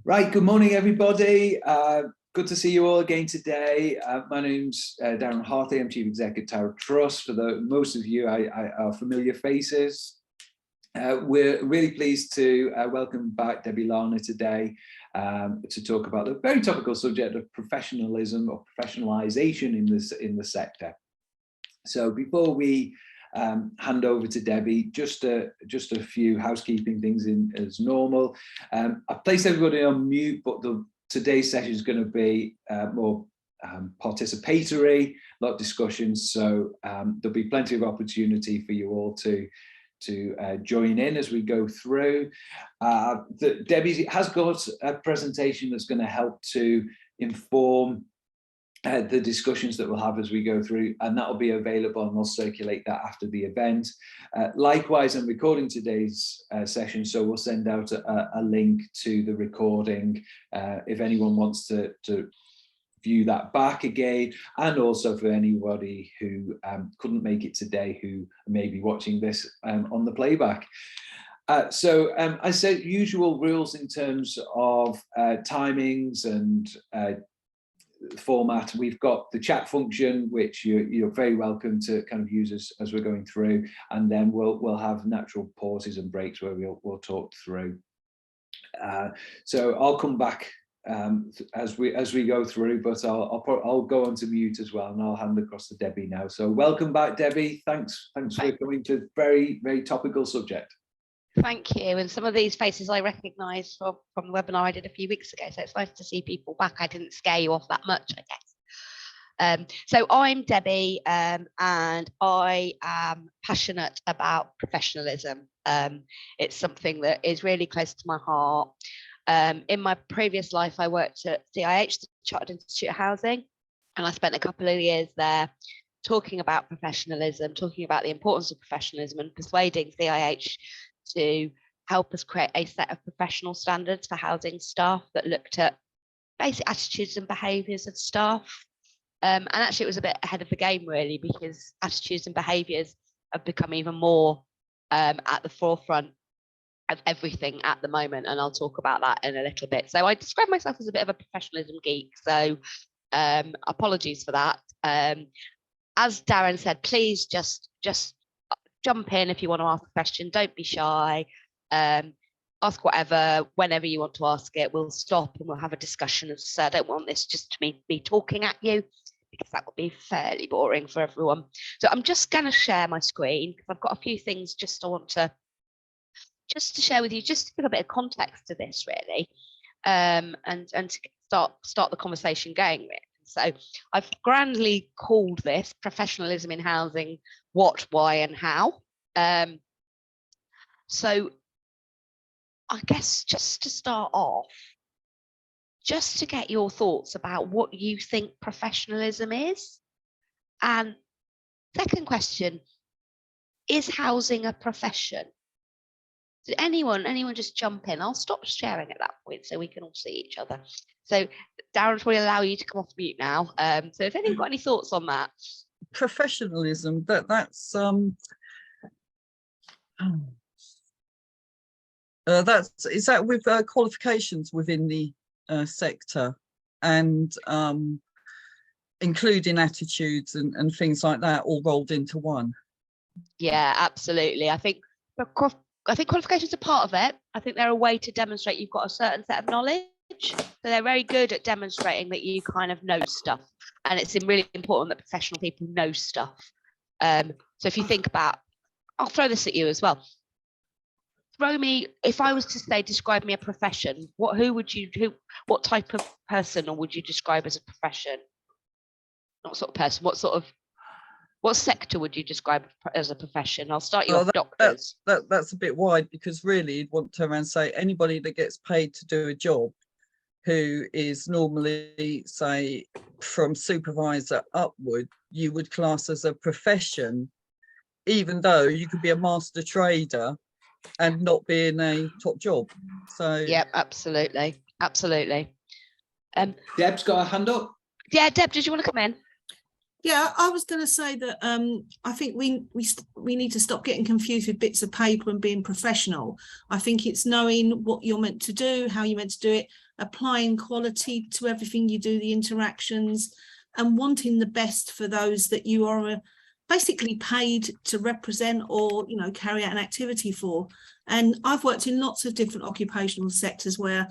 Right, good morning, everybody. Good to see you all again today. My name's Darren Hartley. I'm Chief Executive TAROE Trust. For most of you, I are familiar faces. We're really pleased to welcome back Debbie Larner today to talk about a very topical subject of professionalism or professionalisation in the sector. So before we hand over to Debbie, just a few housekeeping things as normal. I've placed everybody on mute, but today's session is going to be more participatory, a lot of discussions, so there'll be plenty of opportunity for you all to join in as we go through. Debbie has got a presentation that's going to help to inform the discussions that we'll have as we go through, and that will be available, and we'll circulate that after the event. Likewise, I'm recording today's session, so we'll send out a link to the recording if anyone wants to view that back again, and also for anybody who couldn't make it today, who may be watching this on the playback. I said usual rules in terms of timings and format. We've got the chat function, which you're very welcome to kind of use as we're going through, and then we'll have natural pauses and breaks where we'll talk through. So I'll come back as we go through, but I'll go on to mute as well, and I'll hand across to Debbie now. So welcome back, Debbie. Thanks for coming to very, very topical subject. Thank you. And some of these faces I recognise from the webinar I did a few weeks ago, so it's nice to see people back. I didn't scare you off that much, I guess. So I'm Debbie, and I am passionate about professionalism. It's something that is really close to my heart. In my previous life, I worked at CIH, the Chartered Institute of Housing, and I spent a couple of years there talking about professionalism, talking about the importance of professionalism, and persuading CIH to help us create a set of professional standards for housing staff that looked at basic attitudes and behaviours of staff. And actually it was a bit ahead of the game, really, because attitudes and behaviours have become even more at the forefront of everything at the moment, and I'll talk about that in a little bit. So I describe myself as a bit of a professionalism geek, so apologies for that. As Darren said, please just jump in if you want to ask a question. Don't be shy. Ask whatever, whenever you want to ask it. We'll stop and we'll have a discussion. So I don't want this just to be talking at you, because that would be fairly boring for everyone. So I'm just going to share my screen, because I've got a few things I want to share with you, just to give a bit of context to this, really, and to start the conversation going with. So I've grandly called this Professionalism in Housing: What, Why and How. So I guess just to start off, just to get your thoughts about what you think professionalism is. And second question, is housing a profession? Did anyone just jump in? I'll stop sharing at that point so we can all see each other. So Darren will allow you to come off mute now. So if anyone's got any thoughts on that. Professionalism, that's is that with qualifications within the sector, and including attitudes and things like that, all rolled into one? Yeah, absolutely. I think qualifications are part of it. I think they're a way to demonstrate you've got a certain set of knowledge. So they're very good at demonstrating that you kind of know stuff, and it's really important that professional people know stuff. So if you think about, I'll throw this at you as well. If I was to say, describe me a profession, what type of person, or would you describe as a profession? Not sort of person, what sector would you describe as a profession? I'll start you off, doctors. That's a bit wide, because really you'd want to turn around and say anybody that gets paid to do a job, who is normally, say, from supervisor upward, you would class as a profession, even though you could be a master trader and not be in a top job. So yeah, absolutely. Deb's got a hand up. Yeah, Deb, did you want to come in? Yeah, I was going to say that I think we need to stop getting confused with bits of paper and being professional. I think it's knowing what you're meant to do, how you're meant to do it, applying quality to everything you do, the interactions, and wanting the best for those that you are basically paid to represent or, you know, carry out an activity for. And I've worked in lots of different occupational sectors where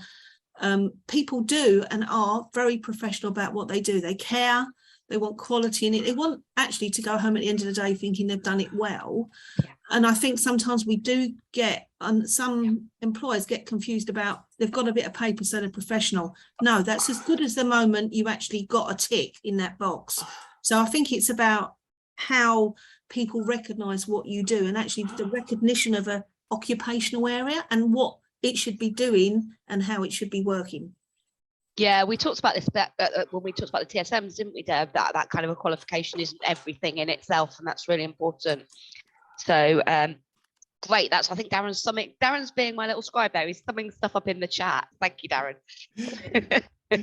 people do and are very professional about what they do. They care. They want quality in it. They want actually to go home at the end of the day thinking they've done it well. Yeah. And I think sometimes we do get, and some employers get confused about, they've got a bit of paper so they're professional. No, that's as good as the moment you actually got a tick in that box. So I think it's about how people recognise what you do, and actually the recognition of a occupational area and what it should be doing and how it should be working. Yeah, we talked about this when we talked about the TSMs, didn't we, Deb? That kind of a qualification isn't everything in itself, and that's really important. So great. That's, I think Darren's being my little scribe there. He's summing stuff up in the chat. Thank you, Darren.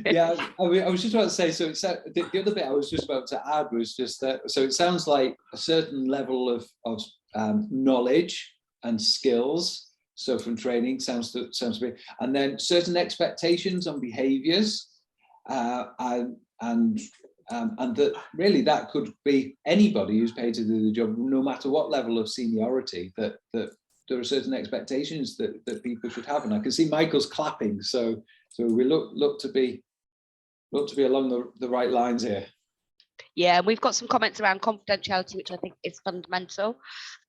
Yeah, I was just about to say, so it's the other bit I was just about to add was just that, so it sounds like a certain level of knowledge and skills. So from training sounds big, and then certain expectations on behaviours, and that really that could be anybody who's paid to do the job, no matter what level of seniority. That there are certain expectations that people should have, and I can see Michael's clapping. So we look to be along the right lines here. Yeah, we've got some comments around confidentiality, which I think is fundamental,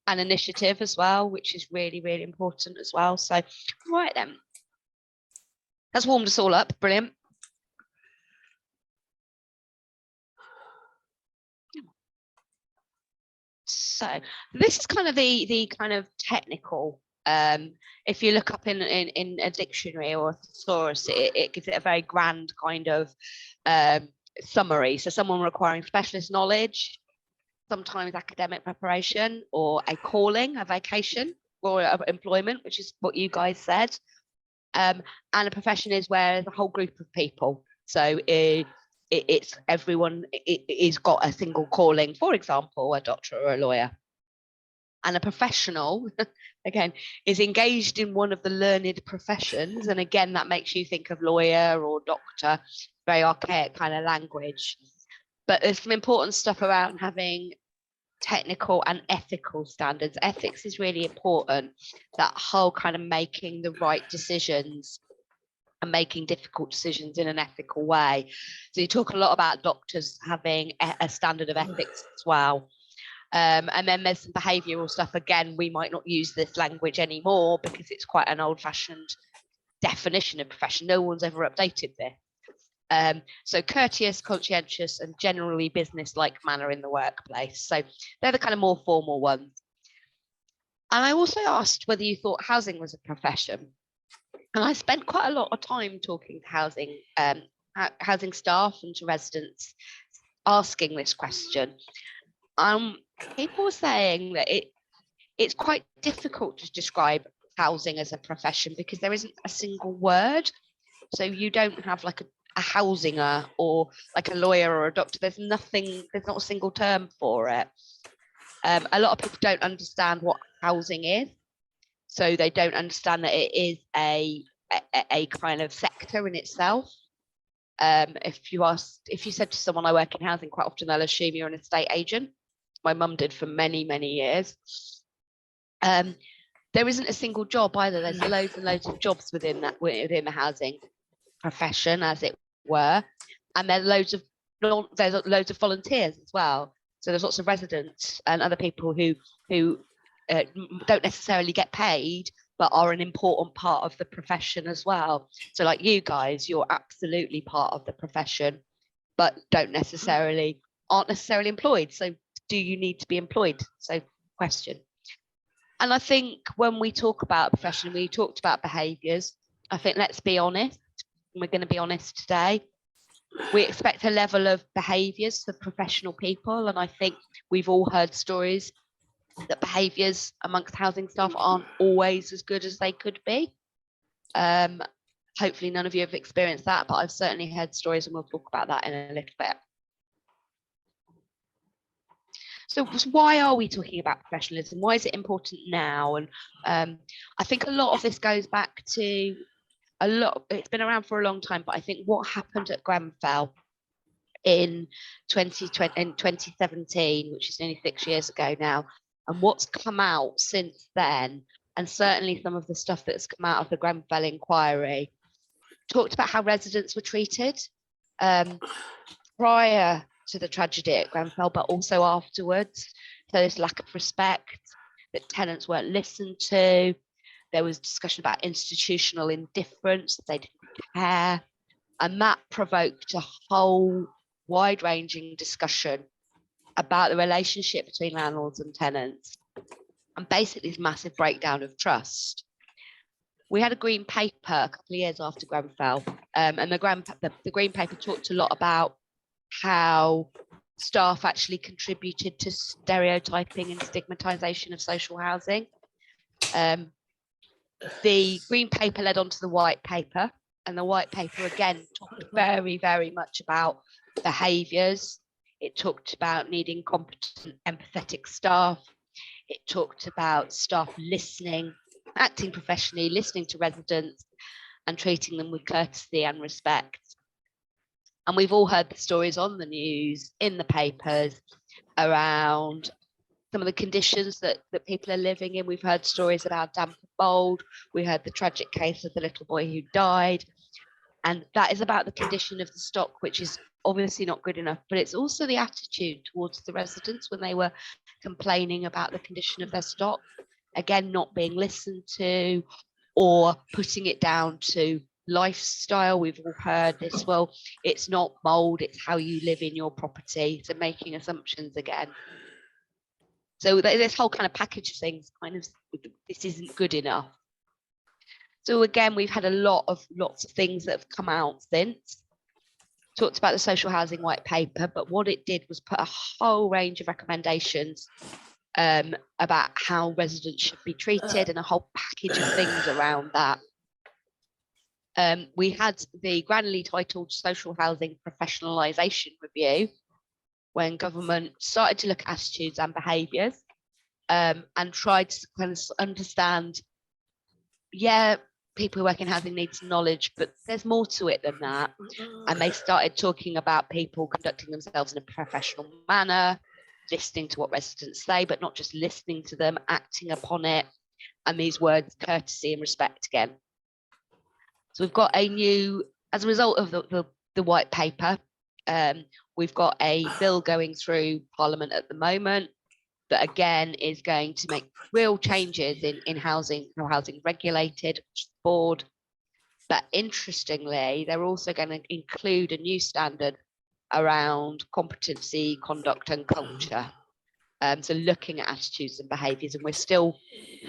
and initiative as well, which is really, really important as well. So, right then, that's warmed us all up. Brilliant. So this is kind of the kind of technical. If you look up in a dictionary or a thesaurus, it gives it a very grand kind of summary. So someone requiring specialist knowledge, sometimes academic preparation, or a calling, a vocation, or employment, which is what you guys said. And a profession is where the whole group of people. So it's everyone is got a single calling, for example, a doctor or a lawyer. And a professional, again, is engaged in one of the learned professions. And again, that makes you think of lawyer or doctor, very archaic kind of language. But there's some important stuff around having technical and ethical standards. Ethics is really important, that whole kind of making the right decisions and making difficult decisions in an ethical way. So you talk a lot about doctors having a standard of ethics as well. And then there's some behavioural stuff. Again, we might not use this language anymore because it's quite an old-fashioned definition of profession. No one's ever updated this. So courteous, conscientious, and generally business-like manner in the workplace. So they're the kind of more formal ones. And I also asked whether you thought housing was a profession. And I spent quite a lot of time talking to housing staff and to residents asking this question. People were saying that it's quite difficult to describe housing as a profession because there isn't a single word. So you don't have like a housinger or like a lawyer or a doctor. There's not a single term for it. A lot of people don't understand what housing is. So they don't understand that it is a kind of sector in itself. If you said to someone, I work in housing, quite often they'll assume you're an estate agent. My mum did for many, many years. There isn't a single job either. There's loads and loads of jobs within the housing profession, as it were, and there's loads of volunteers as well. So there's lots of residents and other people who don't necessarily get paid, but are an important part of the profession as well. So like you guys, you're absolutely part of the profession, but aren't necessarily employed. So do you need to be employed? So question. And I think when we talk about profession, we talked about behaviours. I think let's be honest. We're going to be honest today. We expect a level of behaviours for professional people, and I think we've all heard stories that behaviours amongst housing staff aren't always as good as they could be. Hopefully none of you have experienced that, but I've certainly heard stories, and we'll talk about that in a little bit. So why are we talking about professionalism? Why is it important now? And I think a lot of this goes back to it's been around for a long time, but I think what happened at Grenfell in 2017, which is nearly 6 years ago now, and what's come out since then, and certainly some of the stuff that's come out of the Grenfell inquiry, talked about how residents were treated prior to the tragedy at Grenfell, but also afterwards. So this lack of respect, that tenants weren't listened to. There was discussion about institutional indifference, they didn't care. And that provoked a whole wide-ranging discussion about the relationship between landlords and tenants, and basically this massive breakdown of trust. We had a green paper a couple of years after Grenfell, and the green paper talked a lot about how staff actually contributed to stereotyping and stigmatisation of social housing. The green paper led on to the white paper, and the white paper again talked very, very much about behaviours. It talked about needing competent, empathetic staff. It talked about staff listening, acting professionally, listening to residents and treating them with courtesy and respect. And we've all heard the stories on the news, in the papers, around some of the conditions that people are living in. We've heard stories about damp and mold. We heard the tragic case of the little boy who died. And that is about the condition of the stock, which is obviously not good enough, but it's also the attitude towards the residents when they were complaining about the condition of their stock. Again, not being listened to, or putting it down to lifestyle. We've all heard this, well, it's not mold, it's how you live in your property. So making assumptions again. So this whole kind of package of things, kind of, this isn't good enough. So again, we've had lots of things that have come out since. Talked about the social housing white paper, but what it did was put a whole range of recommendations about how residents should be treated, and a whole package of things around that. We had the grandly titled Social Housing Professionalisation Review, when government started to look at attitudes and behaviours, and tried to kind of understand, yeah, people who work in housing need some knowledge, but there's more to it than that. And they started talking about people conducting themselves in a professional manner, listening to what residents say, but not just listening to them, acting upon it. And these words, courtesy and respect again. So we've got a new, as a result of the white paper, we've got a bill going through Parliament at the moment that again is going to make real changes in housing, how housing is regulated, board. But interestingly, they're also going to include a new standard around competency, conduct and culture. So looking at attitudes and behaviours, and we're still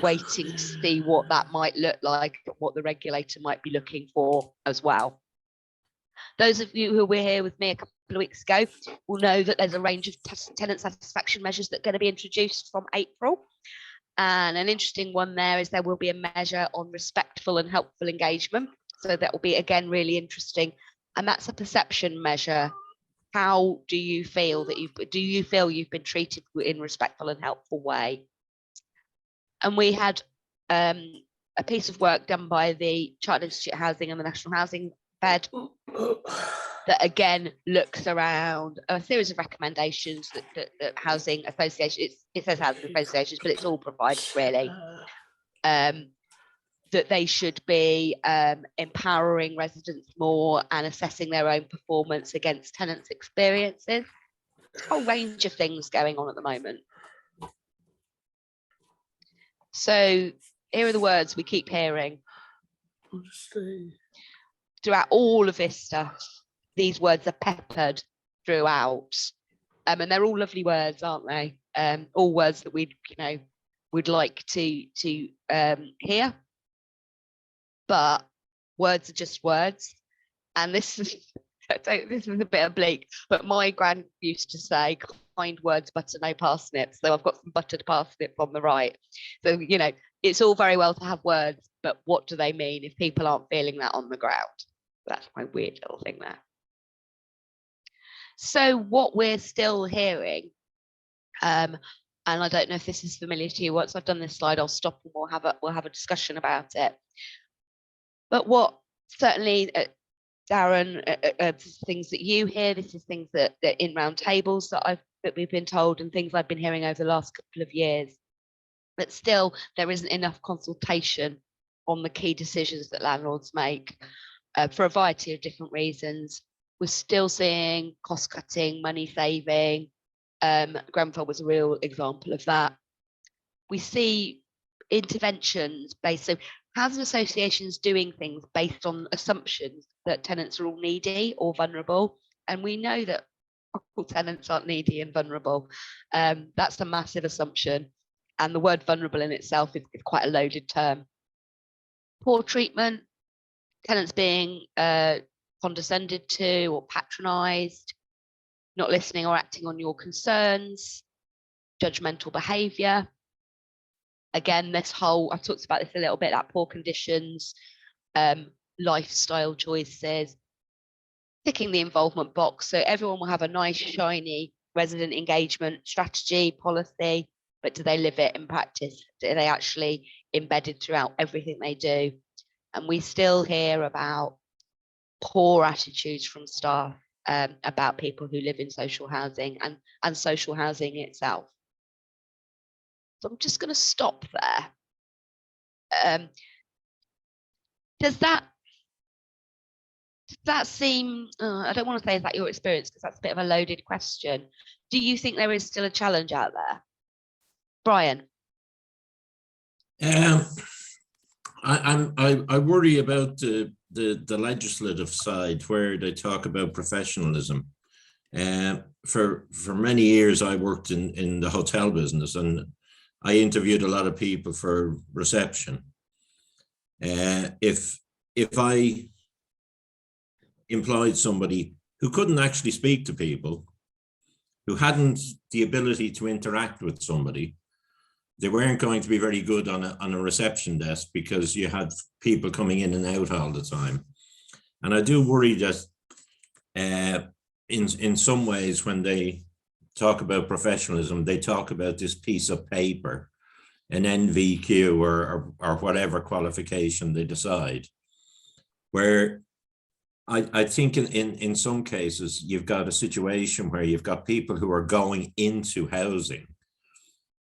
waiting to see what that might look like, what the regulator might be looking for as well. Those of you who were here with me a couple of weeks ago will know that there's a range of tenant satisfaction measures that are going to be introduced from April. And an interesting one there is there will be a measure on respectful and helpful engagement. So that will be, again, really interesting. And that's a perception measure. How do you feel that you've been treated in a respectful and helpful way? And we had a piece of work done by the Chartered Institute of Housing and the National Housing Bed that again looks around a series of recommendations that housing associations, it says housing associations, but it's all providers really, that they should be empowering residents more and assessing their own performance against tenants' experiences. There's a whole range of things going on at the moment. So here are the words we keep hearing. Throughout all of this stuff, these words are peppered throughout. And they're all lovely words, aren't they? All words that we'd like to hear. But words are just words. And this is a bit oblique, but my gran used to say, kind words, butter, no parsnips. So I've got some buttered parsnips on the right. So, it's all very well to have words, but what do they mean if people aren't feeling that on the ground? That's my weird little thing there. So what we're still hearing And I don't know if this is familiar to you. Once I've done this slide, I'll stop and we'll have a discussion about it. But what certainly, Darren, things that you hear, this is things that in round tables that we've been told, and things I've been hearing over the last couple of years. But still, there isn't enough consultation on the key decisions that landlords make for a variety of different reasons. We're still seeing cost cutting, money saving. Grenfell was a real example of that. We see interventions based, so housing associations doing things based on assumptions that tenants are all needy or vulnerable. And we know that all tenants aren't needy and vulnerable. That's a massive assumption. And the word vulnerable in itself is quite a loaded term. Poor treatment, tenants being condescended to or patronised, not listening or acting on your concerns, judgmental behaviour. Again, this whole, I've talked about this a little bit, that poor conditions, lifestyle choices, ticking the involvement box. So everyone will have a nice, shiny resident engagement strategy, policy, but do they live it in practice? Do they actually embedded throughout everything they do? And we still hear about poor attitudes from staff about people who live in social housing and social housing itself. So I'm just going to stop there. Does that seem, I don't want to say is that your experience, because that's a bit of a loaded question. Do you think there is still a challenge out there? Brian? I worry about the legislative side where they talk about professionalism. For many years, I worked in the hotel business, and I interviewed a lot of people for reception. If I employed somebody who couldn't actually speak to people, who hadn't the ability to interact with somebody, they weren't going to be very good on a reception desk, because you had people coming in and out all the time. And I do worry that in some ways, when they talk about professionalism, they talk about this piece of paper, an NVQ or whatever qualification they decide, where I think in some cases, you've got a situation where you've got people who are going into housing,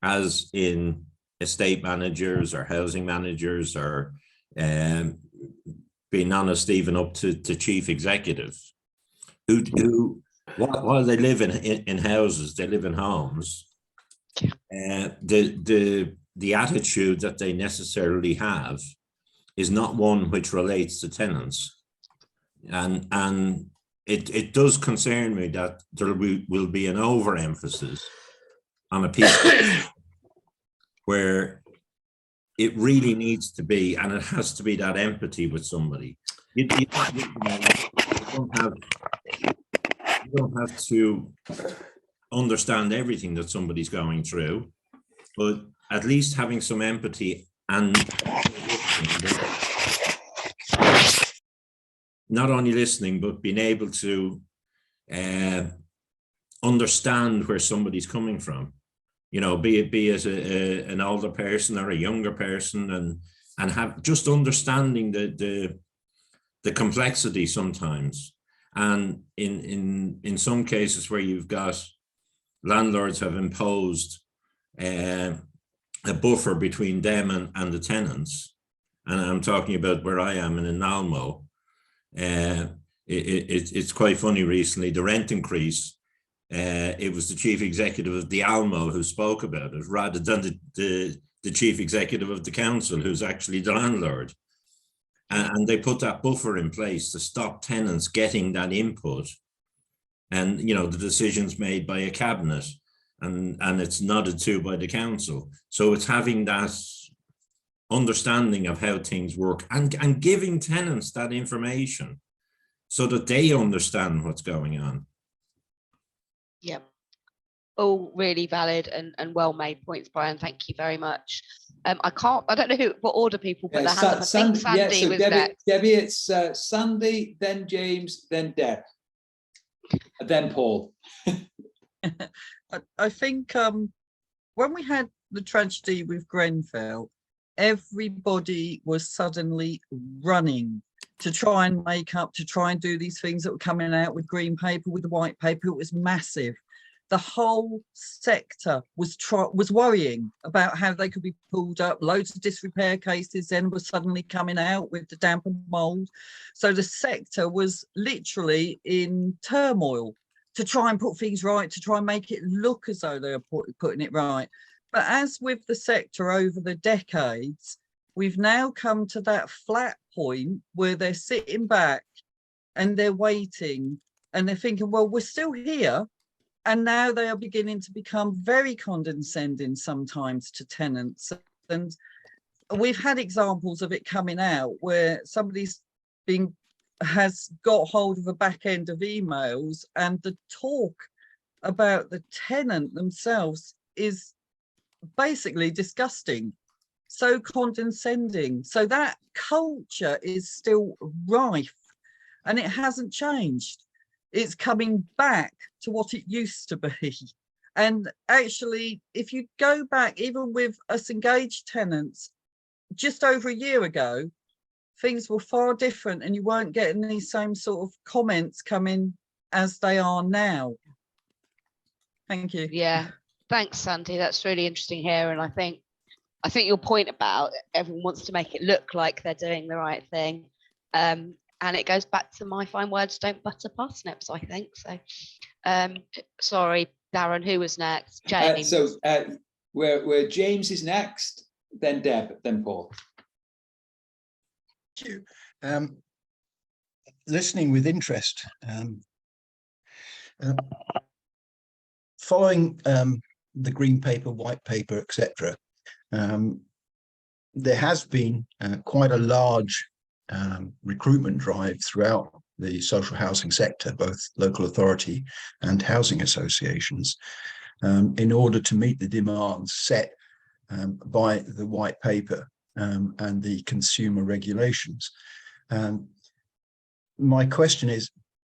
as in estate managers or housing managers, or being honest, even up to chief executives, who while they live in houses, they live in homes. The attitude that they necessarily have is not one which relates to tenants. And it does concern me that there will be an overemphasis on a piece where it really needs to be, and it has to be that empathy with somebody. You don't have to understand everything that somebody's going through, but at least having some empathy and not only listening, but being able to understand where somebody's coming from. You know, be it as an older person or a younger person, and have just understanding the complexity sometimes. And in some cases where you've got landlords have imposed a buffer between them and the tenants, and I'm talking about where I am in Almo. It's quite funny recently, the rent increase. It was the chief executive of the Almo who spoke about it, rather than the chief executive of the council, who's actually the landlord. And they put that buffer in place to stop tenants getting that input. And, you know, the decisions made by a cabinet, and it's nodded to by the council. So it's having that understanding of how things work, and giving tenants that information so that they understand what's going on. Yep. All really valid and well-made points, Brian. Thank you very much. I don't know what order people put their hands up. I think Sandy was next. Debbie, it's Sandy, then James, then Deb, and then Paul. I think when we had the tragedy with Grenfell, everybody was suddenly running to try and make up, to try and do these things that were coming out with green paper, with the white paper. It was massive. The whole sector was worrying about how they could be pulled up. Loads of disrepair cases then were suddenly coming out with the damp and mould. So the sector was literally in turmoil to try and put things right, to try and make it look as though they were putting it right. But as with the sector over the decades, we've now come to that flat point where they're sitting back and they're waiting and they're thinking, well, we're still here. And now they are beginning to become very condescending sometimes to tenants. And we've had examples of it coming out where somebody's has got hold of a back end of emails, and the talk about the tenant themselves is basically disgusting, so condescending. So that culture is still rife and it hasn't changed. It's coming back to what it used to be. And actually, if you go back, even with us engaged tenants, just over a year ago, things were far different and you weren't getting these same sort of comments coming as they are now. Thank you. Yeah, thanks, Sandy. That's really interesting here. And I think your point about everyone wants to make it look like they're doing the right thing. And it goes back to my fine words, don't butter parsnips, I think. So, sorry, Darren, who was next? James. Where James is next, then Deb, then Paul. Thank you. Listening with interest. Following the green paper, white paper, etc., there has been quite a large recruitment drive throughout the social housing sector, both local authority and housing associations, in order to meet the demands set by the white paper and the consumer regulations. My question is,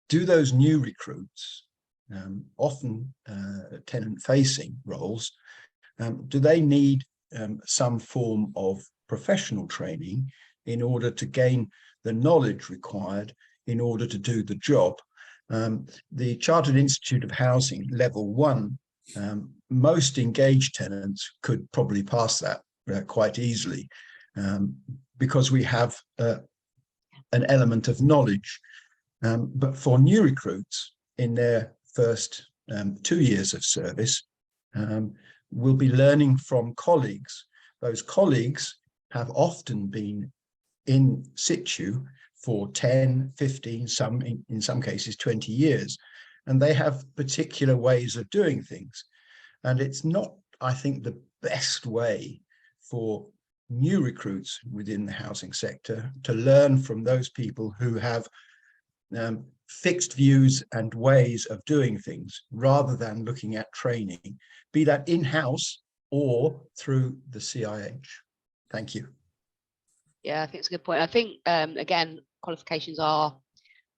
do those new recruits, often tenant-facing roles, do they need some form of professional training in order to gain the knowledge required in order to do the job? The Chartered Institute of Housing Level 1, most engaged tenants could probably pass that quite easily, because we have an element of knowledge. But for new recruits in their first 2 years of service, will be learning from colleagues. Those colleagues have often been in situ for 10, 15, in some cases 20 years, and they have particular ways of doing things. And it's not, I think, the best way for new recruits within the housing sector to learn from those people who have fixed views and ways of doing things, rather than looking at training, be that in-house or through the CIH. Thank you. Yeah, I think it's a good point. I think, again, qualifications are,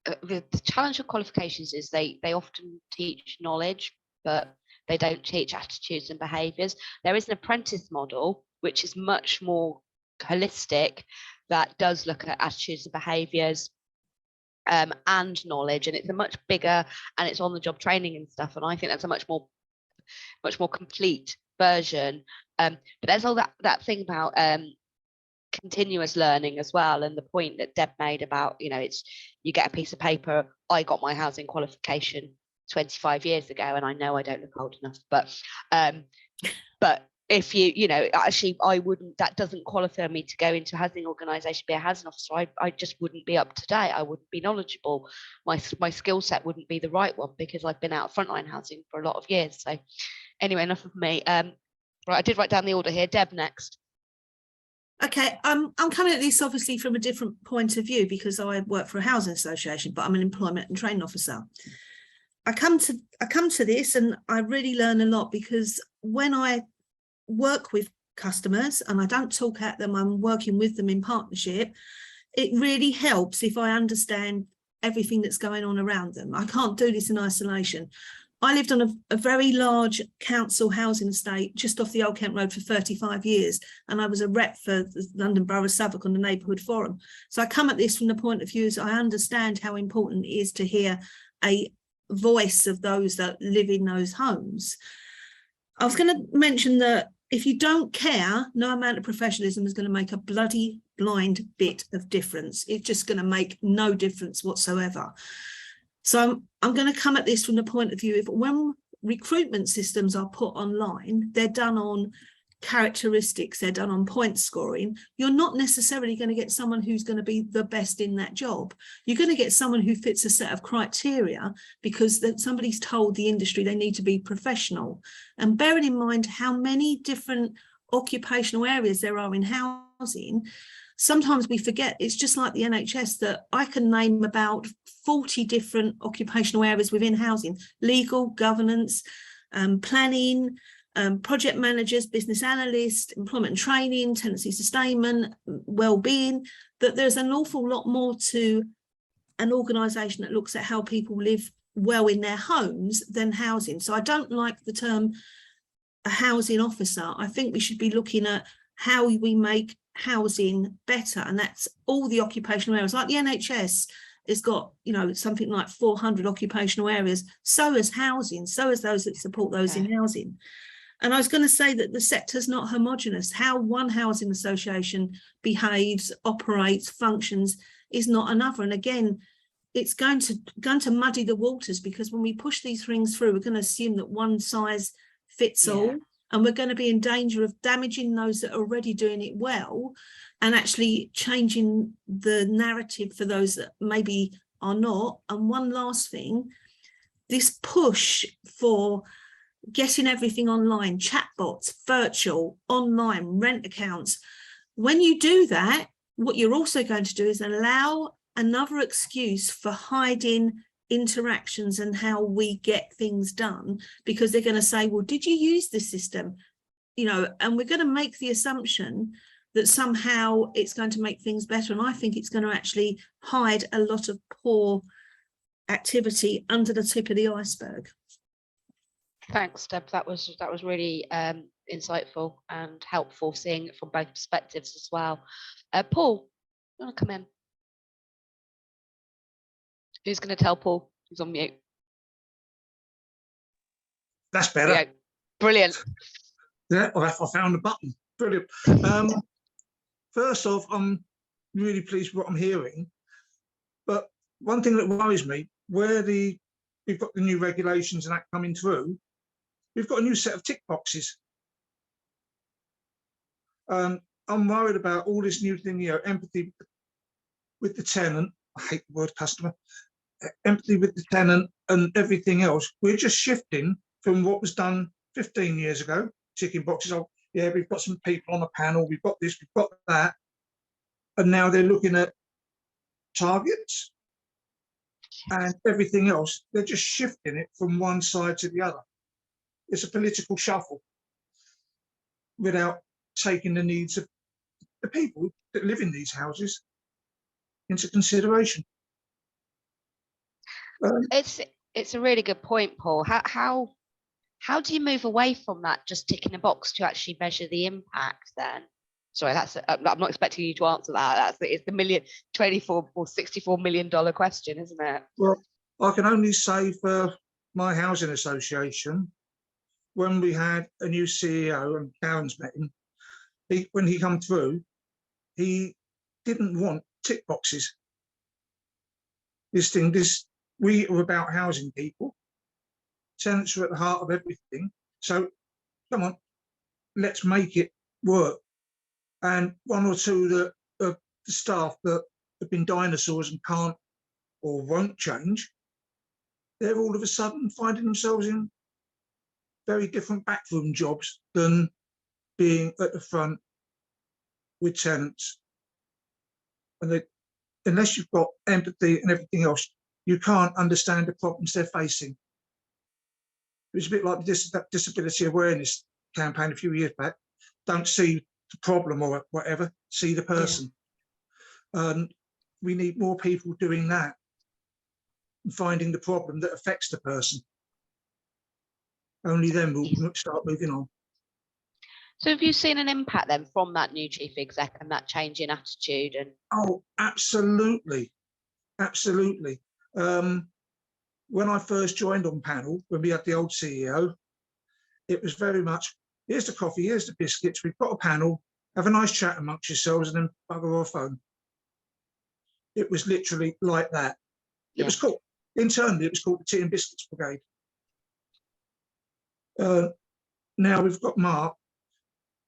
the challenge of qualifications is they often teach knowledge, but they don't teach attitudes and behaviours. There is an apprentice model, which is much more holistic, that does look at attitudes and behaviours and knowledge, and it's a much bigger, and it's on the job training and stuff, and I think that's a much more complete version. But there's all that thing about continuous learning as well, and the point that Deb made about, it's, you get a piece of paper. I got my housing qualification 25 years ago, and I know I don't look old enough, but if actually I wouldn't, that doesn't qualify me to go into a housing organisation, be a housing officer. I just wouldn't be up to date. I wouldn't be knowledgeable. My skill set wouldn't be the right one, because I've been out of frontline housing for a lot of years. So anyway, enough of me. Right, I did write down the order here. Deb next. Okay, I'm coming at this obviously from a different point of view, because I work for a housing association, but I'm an employment and training officer. I come to this and I really learn a lot, because when I work with customers and I don't talk at them, I'm working with them in partnership, it really helps if I understand everything that's going on around them. I can't do this in isolation. I lived on a very large council housing estate just off the Old Kent Road for 35 years, and I was a rep for the London Borough of Southwark on the Neighbourhood Forum. So I come at this from the point of view as I understand how important it is to hear a voice of those that live in those homes. I was going to mention that if you don't care, no amount of professionalism is going to make a bloody blind bit of difference. It's just going to make no difference whatsoever. So I'm going to come at this from the point of view of when recruitment systems are put online, they're done on characteristics, they're done on point scoring. You're not necessarily going to get someone who's going to be the best in that job. You're going to get someone who fits a set of criteria because somebody's told the industry they need to be professional. And bearing in mind how many different occupational areas there are in housing, sometimes we forget it's just like the NHS that I can name about 40 different occupational areas within housing: legal, governance, planning, project managers, business analysts, employment and training, tenancy sustainment, well-being, that there's an awful lot more to an organisation that looks at how people live well in their homes than housing. So I don't like the term a housing officer. I think we should be looking at how we make housing better, and that's all the occupational areas. Like the NHS has got, you know, something like 400 occupational areas, so is housing, so is those that support those in housing. And I was going to say that the sector's not homogenous. How one housing association behaves, operates, functions is not another. And again, it's going to muddy the waters, because when we push these things through, we're going to assume that one size fits all. And we're going to be in danger of damaging those that are already doing it well, and actually changing the narrative for those that maybe are not. And one last thing, this push for getting everything online, chatbots, virtual, online, rent accounts. When you do that, what you're also going to do is allow another excuse for hiding interactions and how we get things done, because they're going to say, well, did you use this system? You know, and we're going to make the assumption that somehow it's going to make things better. And I think it's going to actually hide a lot of poor activity under the tip of the iceberg. Thanks, Deb. That was really insightful and helpful, seeing it from both perspectives as well. Paul, you want to come in? Who's going to tell Paul? He's on mute. That's better. Yeah. Brilliant. Yeah, I found the button. Brilliant. First off, I'm really pleased with what I'm hearing. But one thing that worries me, where we've got the new regulations and that coming through, we've got a new set of tick boxes. I'm worried about all this new thing, you know, empathy with the tenant. I hate the word customer. Empathy with the tenant and everything else. We're just shifting from what was done 15 years ago, ticking boxes. Oh, yeah, we've got some people on the panel, we've got this, we've got that. And now they're looking at targets and everything else. They're just shifting it from one side to the other. It's a political shuffle without taking the needs of the people that live in these houses into consideration. It's a really good point, Paul. How do you move away from that just ticking a box to actually measure the impact then? Sorry, I'm not expecting you to answer that. It's the $24 or $64 million question, isn't it? Well, I can only say for my housing association, when we had a new CEO and Karen's met him, when he come through, he didn't want tick boxes. We are about housing people. Tenants are at the heart of everything. So come on, let's make it work. And one or two that the staff that have been dinosaurs and can't or won't change, they're all of a sudden finding themselves in very different backroom jobs than being at the front with tenants. And unless you've got empathy and everything else, you can't understand the problems they're facing. It's a bit like the disability awareness campaign a few years back. Don't see the problem or whatever, see the person. Yeah. We need more people doing that and finding the problem that affects the person. Only then we'll start moving on. So have you seen an impact then from that new chief exec and that change in attitude? And Oh, absolutely. Absolutely. When I first joined on panel, when we had the old CEO, it was very much, here's the coffee, here's the biscuits, we've got a panel, have a nice chat amongst yourselves and then bugger off home. It was literally like that. It was called, internally, it was called the Tea and Biscuits Brigade. Now we've got Mark,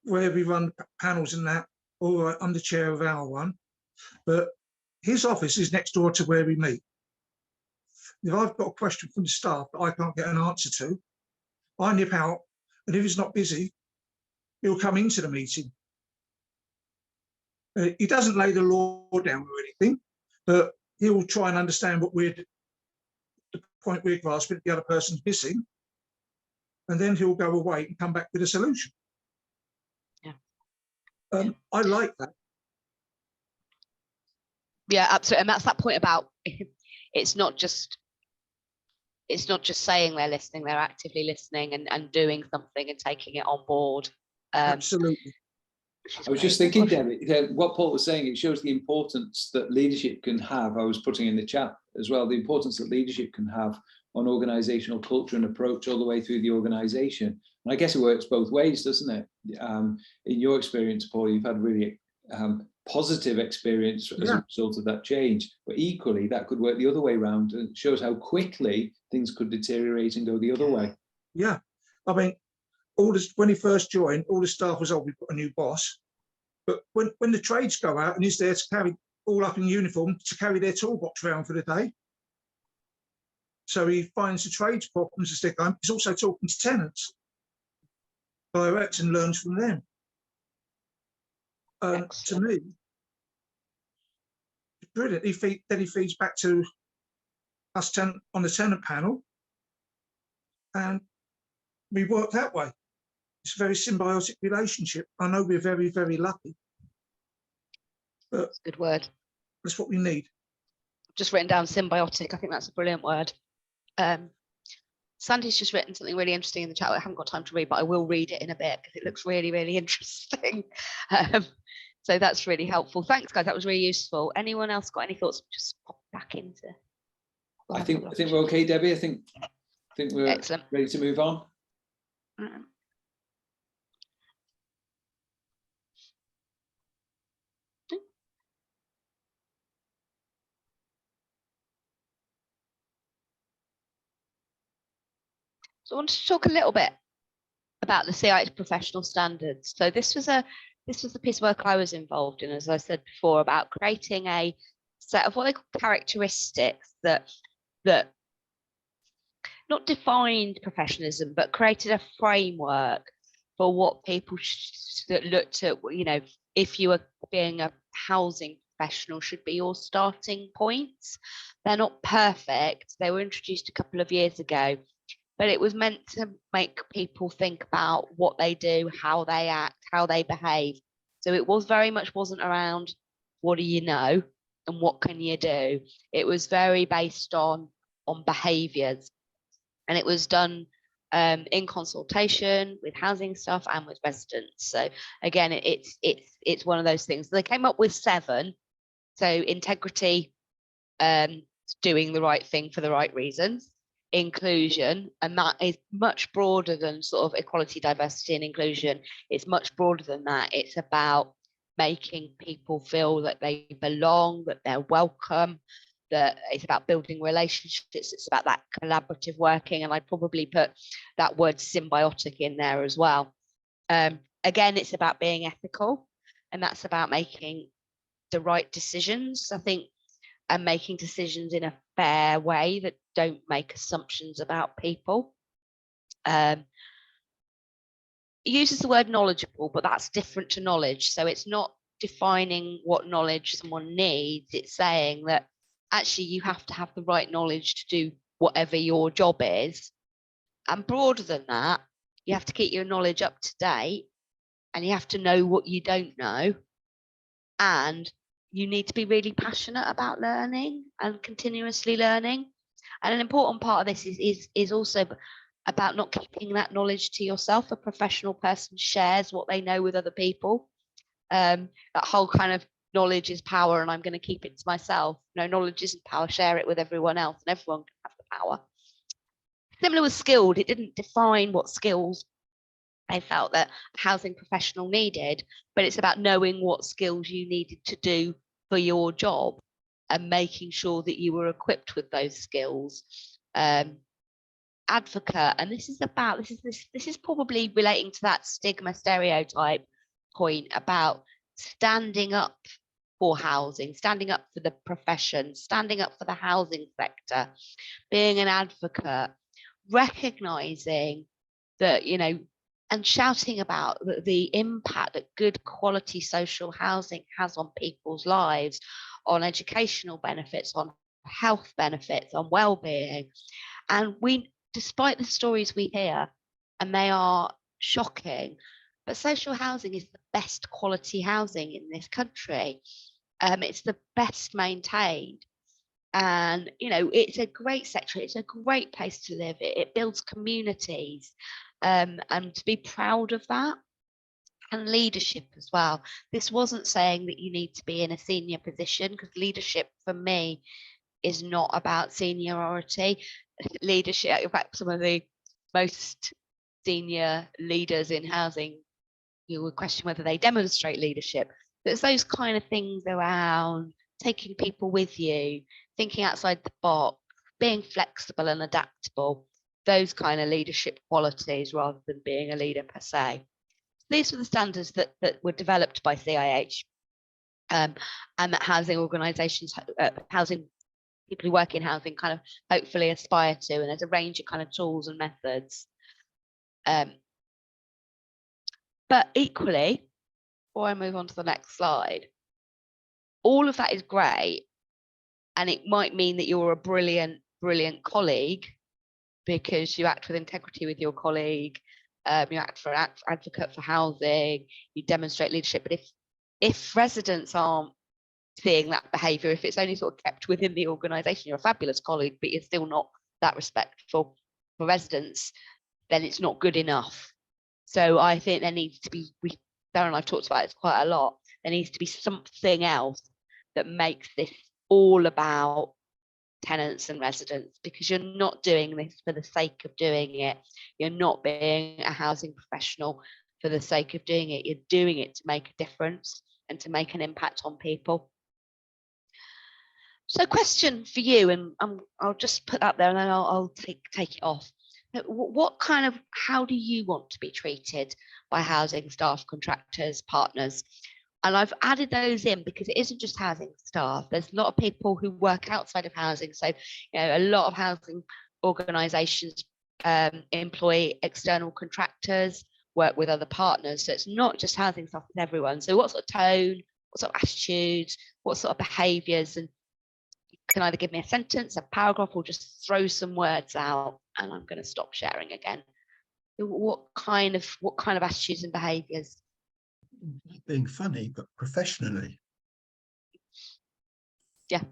where we run panels and that, all right, I'm the chair of our one, but his office is next door to where we meet. If I've got a question from the staff that I can't get an answer to, I nip out, and if he's not busy, he'll come into the meeting. He doesn't lay the law down or anything, but he'll try and understand what the point we're grasping, the other person's missing, and then he'll go away and come back with a solution. Yeah. I like that. Yeah, absolutely. And that's that point about it's not just saying they're listening, they're actively listening and doing something and taking it on board. Absolutely. I was just thinking, Debbie, what Paul was saying, it shows the importance that leadership can have. I was putting in the chat as well, the importance that leadership can have on organizational culture and approach all the way through the organization. And I guess it works both ways, doesn't it? In your experience, Paul, you've had really positive experience as a result of that change, but equally that could work the other way around, and it shows how quickly things could deteriorate and go the other way. Yeah, I mean, when he first joined, all the staff was, oh, we've got a new boss. But when the trades go out and he's there to carry, all up in uniform, to carry their toolbox around for the day. So he finds the trades problems as they're going. He's also talking to tenants direct and learns from them. To me, brilliant. Then he feeds back to us on the tenant panel, and we work that way. It's a very symbiotic relationship. I know we're very, very lucky, but good word. That's what we need. Just written down symbiotic. I think that's a brilliant word. Sandy's just written something really interesting in the chat. I haven't got time to read, but I will read it in a bit because it looks really, really interesting. So that's really helpful. Thanks, guys. That was really useful. Anyone else got any thoughts? Just pop back into. I think we're okay, Debbie. I think we're excellent. Ready to move on. So I wanted to talk a little bit about the CIH professional standards. So this was the piece of work I was involved in, as I said before, about creating a set of what they call characteristics that not defined professionalism, but created a framework for what people that looked at, you know, if you were being a housing professional, should be your starting points. They're not perfect. They were introduced a couple of years ago, but it was meant to make people think about what they do, how they act, how they behave. So it was very much wasn't around what do you know and what can you do. It was very based on behaviours, and it was done in consultation with housing staff and with residents. So again, it's one of those things. They came up with 7. So integrity, doing the right thing for the right reasons. Inclusion, and that is much broader than sort of equality, diversity and inclusion. It's much broader than that. It's about making people feel that they belong, that they're welcome, that it's about building relationships. It's about that collaborative working, and I'd probably put that word symbiotic in there as well. Again, it's about being ethical, and that's about making the right decisions, I think, and making decisions in a fair way that don't make assumptions about people. It uses the word knowledgeable, but that's different to knowledge. So it's not defining what knowledge someone needs. It's saying that actually you have to have the right knowledge to do whatever your job is. And broader than that, you have to keep your knowledge up to date, and you have to know what you don't know. And you need to be really passionate about learning and continuously learning. And an important part of this is also about not keeping that knowledge to yourself. A professional person shares what they know with other people. That whole kind of knowledge is power and I'm going to keep it to myself. No, knowledge isn't power. Share it with everyone else and everyone can have the power. Similar with skilled, it didn't define what skills they felt that a housing professional needed, but it's about knowing what skills you needed to do for your job and making sure that you were equipped with those skills. Advocate, and this is probably relating to that stigma stereotype point about standing up for housing, standing up for the profession, standing up for the housing sector, being an advocate, recognizing that, you know, and shouting about the impact that good quality social housing has on people's lives, on educational benefits, on health benefits, on well-being. And we, despite the stories we hear, and they are shocking, but social housing is the best quality housing in this country. It's the best maintained. And, you know, it's a great sector. It's a great place to live. It builds communities. And to be proud of that, and leadership as well. This wasn't saying that you need to be in a senior position, because leadership for me is not about seniority. Leadership, in fact, some of the most senior leaders in housing, you would question whether they demonstrate leadership. There's those kind of things around taking people with you, thinking outside the box, being flexible and adaptable, those kind of leadership qualities rather than being a leader per se. These were the standards that were developed by CIH, and that housing organisations, housing people who work in housing kind of hopefully aspire to, and there's a range of kind of tools and methods. But equally, before I move on to the next slide, all of that is great, and it might mean that you're a brilliant colleague because you act with integrity with your colleague, you act for advocate for housing, you demonstrate leadership. But if residents aren't seeing that behaviour, if it's only sort of kept within the organisation, you're a fabulous colleague, but you're still not that respectful for residents, then it's not good enough. So I think there needs to be, Darren and I've talked about this quite a lot, there needs to be something else that makes this all about tenants and residents, because you're not doing this for the sake of doing it. You're not being a housing professional for the sake of doing it. You're doing it to make a difference and to make an impact on people. So question for you, and I'll just put that there and then I'll take it off. What kind of, how do you want to be treated by housing staff, contractors, partners? And I've added those in because it isn't just housing staff. There's a lot of people who work outside of housing. So, you know, a lot of housing organisations employ external contractors, work with other partners. So it's not just housing staff, it's everyone. So what sort of tone, what sort of attitudes, what sort of behaviours? And you can either give me a sentence, a paragraph, or just throw some words out. And I'm going to stop sharing again. What kind of attitudes and behaviours? Being funny, but professionally. Yeah.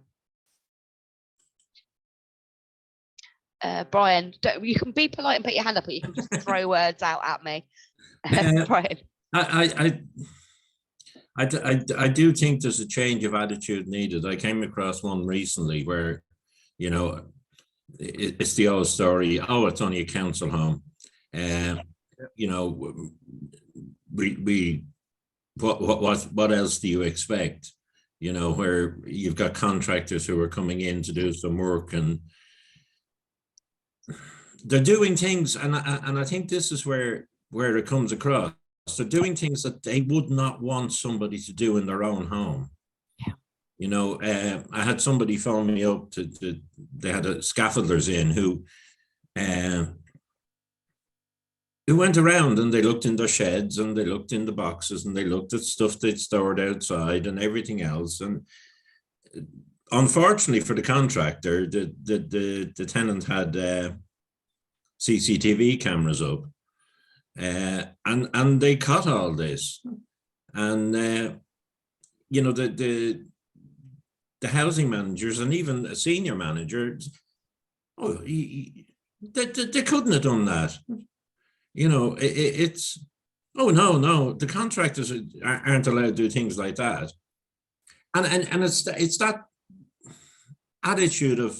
Brian, you can be polite and put your hand up, or you can just throw words out at me. Brian. I do think there's a change of attitude needed. I came across one recently where, you know, it's the old story. Oh, it's only a council home. You know, what else do you expect? You know, where you've got contractors who are coming in to do some work, and they're doing things, and I think this is where it comes across. They're doing things that they would not want somebody to do in their own home. Yeah. You know, I had somebody phone me up they had scaffolders in who went around and they looked in their sheds and they looked in the boxes and they looked at stuff they'd stored outside and everything else. And unfortunately for the contractor, the tenant had CCTV cameras up, and they caught all this. And you know, the housing managers and even a senior manager, They couldn't have done that. You know, it's, oh, no, the contractors aren't allowed to do things like that. And it's that attitude of,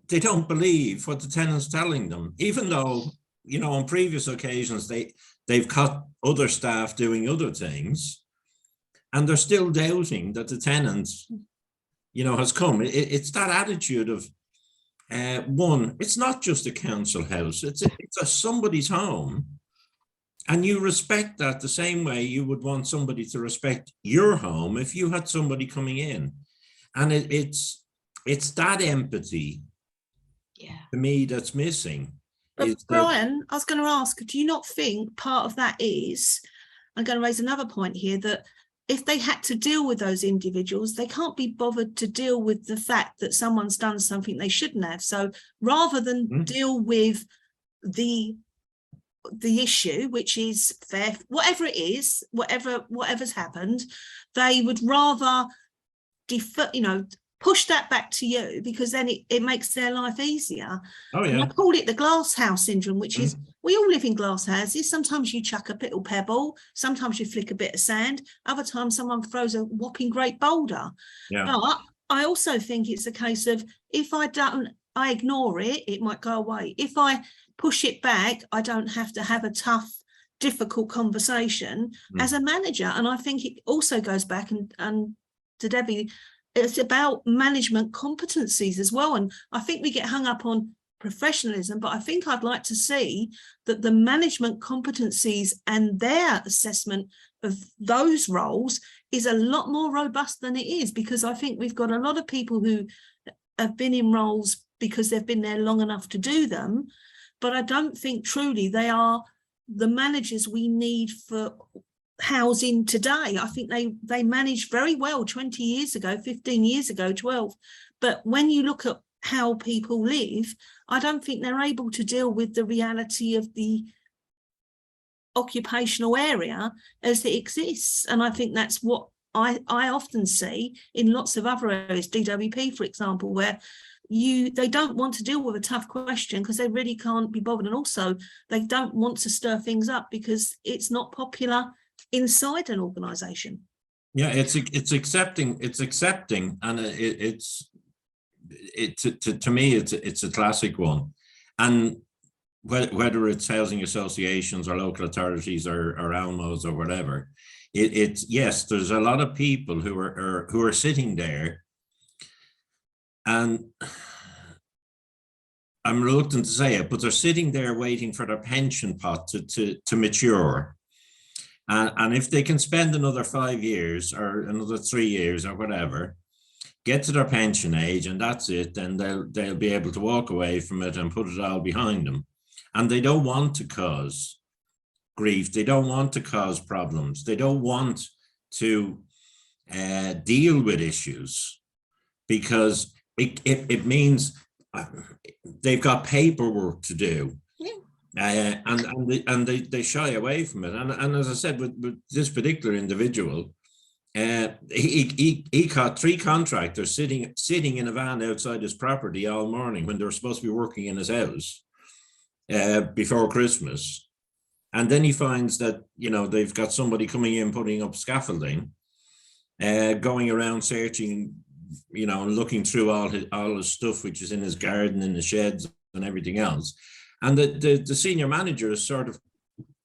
they don't believe what the tenant's telling them, even though, you know, on previous occasions, they've caught other staff doing other things, and they're still doubting that the tenant, you know, has come. It's that attitude of, one, it's not just a council house, it's somebody's home, and you respect that the same way you would want somebody to respect your home if you had somebody coming in. And it's that empathy, to me, that's missing. But Brian, I was going to ask, do you not think part of that is, I'm going to raise another point here, that if they had to deal with those individuals, they can't be bothered to deal with the fact that someone's done something they shouldn't have. So rather than deal with the issue, which is theft, whatever it is, whatever's happened, they would rather defer, you know, push that back to you, because then it makes their life easier. Oh, yeah. And I call it the glass house syndrome, which is, we all live in glass houses. Sometimes you chuck a little pebble, sometimes you flick a bit of sand, other times someone throws a whopping great boulder. Yeah. But I also think it's a case of, if I ignore it, it might go away. If I push it back, I don't have to have a tough, difficult conversation as a manager. And I think it also goes back and to Debbie, it's about management competencies as well. And I think we get hung up on professionalism, but I think I'd like to see that the management competencies and their assessment of those roles is a lot more robust than it is, because I think we've got a lot of people who have been in roles because they've been there long enough to do them, but I don't think truly they are the managers we need for housing today. I think they managed very well 20 years ago, 15 years ago, 12. But when you look at how people live, I don't think they're able to deal with the reality of the occupational area as it exists. And I think that's what I often see in lots of other areas, DWP, for example, where they don't want to deal with a tough question because they really can't be bothered. And also they don't want to stir things up because it's not popular inside an organization. Yeah, it's accepting, and to me it's a classic one. And whether it's housing associations or local authorities or ALMOs or whatever, it's yes, there's a lot of people who are sitting there, and I'm reluctant to say it, but they're sitting there waiting for their pension pot to mature. And if they can spend another 5 years or another 3 years or whatever, get to their pension age, and that's it, then they'll be able to walk away from it and put it all behind them. And they don't want to cause grief. They don't want to cause problems. They don't want to deal with issues, because it means they've got paperwork to do. And they shy away from it. And as I said, with this particular individual, he caught 3 contractors sitting in a van outside his property all morning when they were supposed to be working in his house before Christmas. And then he finds that, you know, they've got somebody coming in, putting up scaffolding, going around searching, you know, looking through all his stuff, which is in his garden, in the sheds and everything else. And the senior manager is sort of,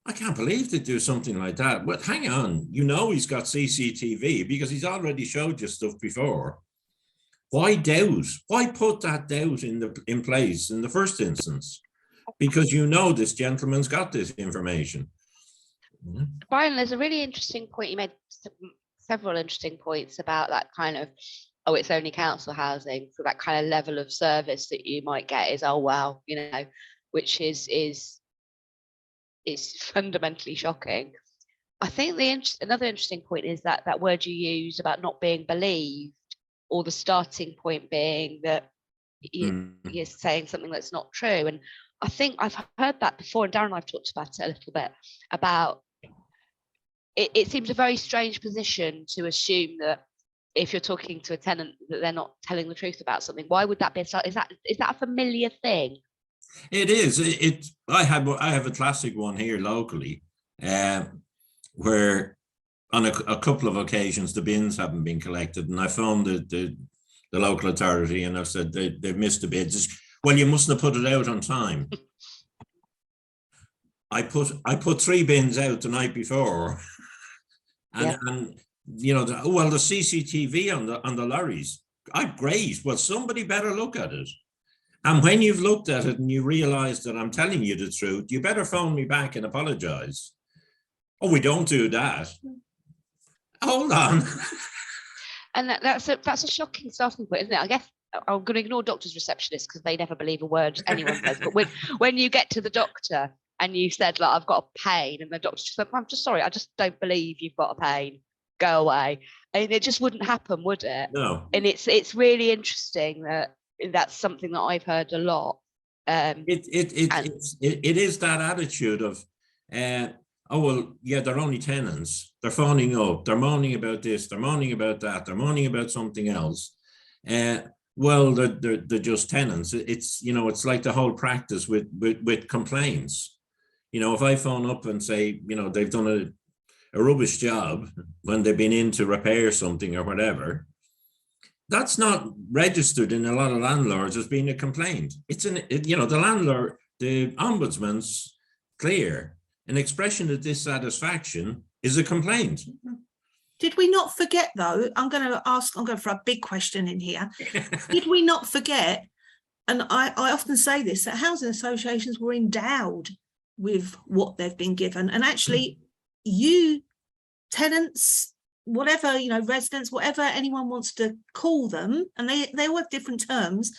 I can't believe they do something like that. But hang on, you know he's got CCTV because he's already showed you stuff before. Why doubt? Why put that doubt in place in the first instance? Because you know this gentleman's got this information. Brian, there's a really interesting point. You made several interesting points about that kind of, oh, it's only council housing. So that kind of level of service that you might get is, oh, wow, you know, which is fundamentally shocking. I think another interesting point is that word you used about not being believed, or the starting point being that you're saying something that's not true. And I think I've heard that before, and Darren and I've talked about it a little bit, about it seems a very strange position to assume that if you're talking to a tenant that they're not telling the truth about something. Why would that be? Is that a familiar thing? It is. I have a classic one here locally, where on a couple of occasions the bins haven't been collected, and I phoned the local authority and I said they've missed the bins. Well, you mustn't have put it out on time. I put 3 bins out the night before, and you know, the CCTV on the lorries. Great. Well, somebody better look at it. And when you've looked at it and you realise that I'm telling you the truth, you better phone me back and apologise. Oh, we don't do that. Hold on. And that's a shocking starting point, isn't it? I guess I'm going to ignore doctors' receptionists because they never believe a word anyone says. But when you get to the doctor and you said, like, I've got a pain, and the doctor just said, I'm just sorry, I just don't believe you've got a pain. Go away. And it just wouldn't happen, would it? No. And it's really interesting that that's something that I've heard a lot. It is that attitude of, oh, well, yeah, they're only tenants. They're phoning up. They're moaning about this. They're moaning about that. They're moaning about something else. Well, they're just tenants. It's, you know, it's like the whole practice with complaints. You know, if I phone up and say, you know, they've done a rubbish job when they've been in to repair something or whatever, that's not registered in a lot of landlords as being a complaint. You know, the landlord, the ombudsman's clear. An expression of dissatisfaction is a complaint. Did we not forget, though? I'm going for a big question in here. Did we not forget, and I often say this, that housing associations were endowed with what they've been given. And actually, you tenants, whatever, you know, residents, whatever anyone wants to call them, and they all have different terms,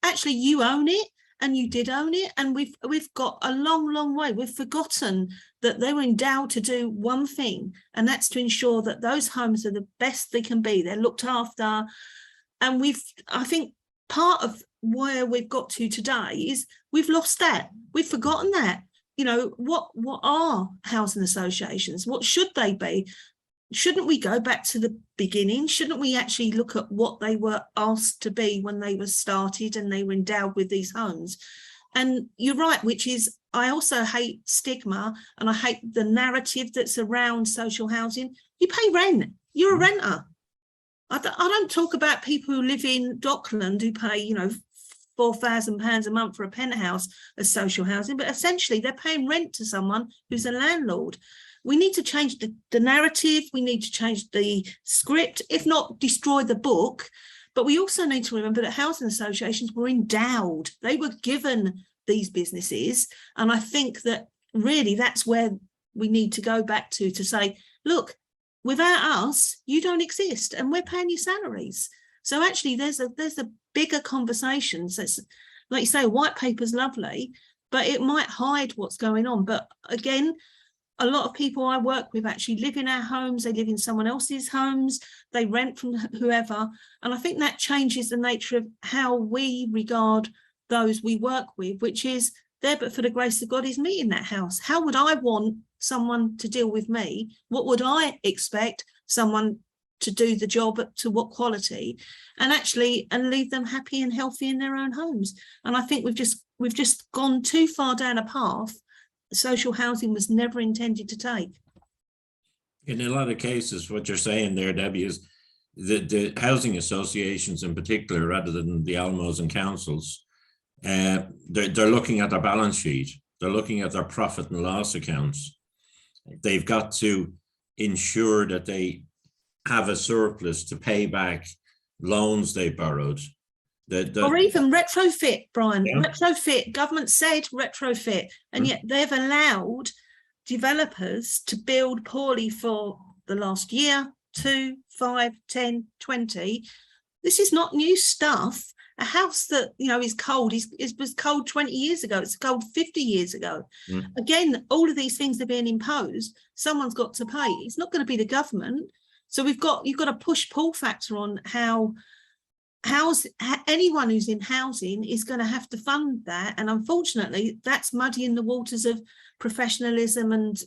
actually you own it, and you did own it, and we've got a long way. We've forgotten that they were endowed to do one thing, and that's to ensure that those homes are the best they can be. They're looked after, and I think part of where we've got to today is we've lost that. We've forgotten that. You know, what are housing associations? What should they be? Shouldn't we go back to the beginning? Shouldn't we actually look at what they were asked to be when they were started and they were endowed with these homes? And you're right, which is, I also hate stigma, and I hate the narrative that's around social housing. You pay rent, you're a renter. I don't talk about people who live in Dockland who pay, you know, £4,000 a month for a penthouse as social housing, but essentially they're paying rent to someone who's a landlord. We need to change the narrative. We need to change the script, if not destroy the book. But we also need to remember that housing associations were endowed. They were given these businesses. And I think that really that's where we need to go back to say, look, without us, you don't exist, and we're paying you salaries. So actually there's a bigger conversation. So it's, like you say, white paper's lovely, but it might hide what's going on. But again, a lot of people I work with actually live in our homes, they live in someone else's homes, they rent from whoever. And I think that changes the nature of how we regard those we work with, which is there but for the grace of God is me in that house. How would I want someone to deal with me? What would I expect someone to do the job to what quality, and leave them happy and healthy in their own homes? And I think we've just gone too far down a path social housing was never intended to take. In a lot of cases, what you're saying there, Debbie, is the housing associations in particular, rather than the Almos and councils, they're looking at their balance sheet. They're looking at their profit and loss accounts. They've got to ensure that they have a surplus to pay back loans they borrowed. Or even retrofit, Brian. Yeah. Retrofit. Government said retrofit, and yet they've allowed developers to build poorly for the last year, 2, 5, 10, 20. This is not new stuff. A house that, you know, is cold was cold 20 years ago. It's cold 50 years ago. Again, all of these things are being imposed. Someone's got to pay. It's not going to be the government. So you've got a push-pull factor on how anyone who's in housing is going to have to fund that. And unfortunately, that's muddying the waters of professionalism and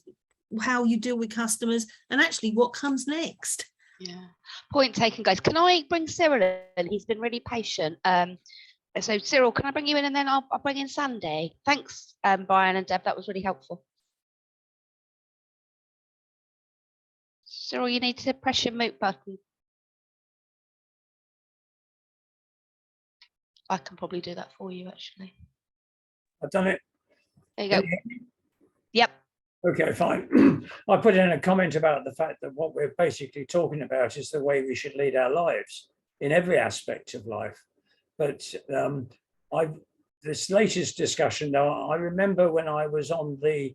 how you deal with customers and actually what comes next. Yeah, point taken, guys. Can I bring Cyril in? He's been really patient. So Cyril, can I bring you in, and then I'll bring in Sandy. Thanks, Brian and Deb. That was really helpful. Cyril, you need to press your mute button. I can probably do that for you, actually. I've done it. There you go. Yep. Okay, fine. I put in a comment about the fact that what we're basically talking about is the way we should lead our lives in every aspect of life. But this latest discussion, though, I remember when I was on the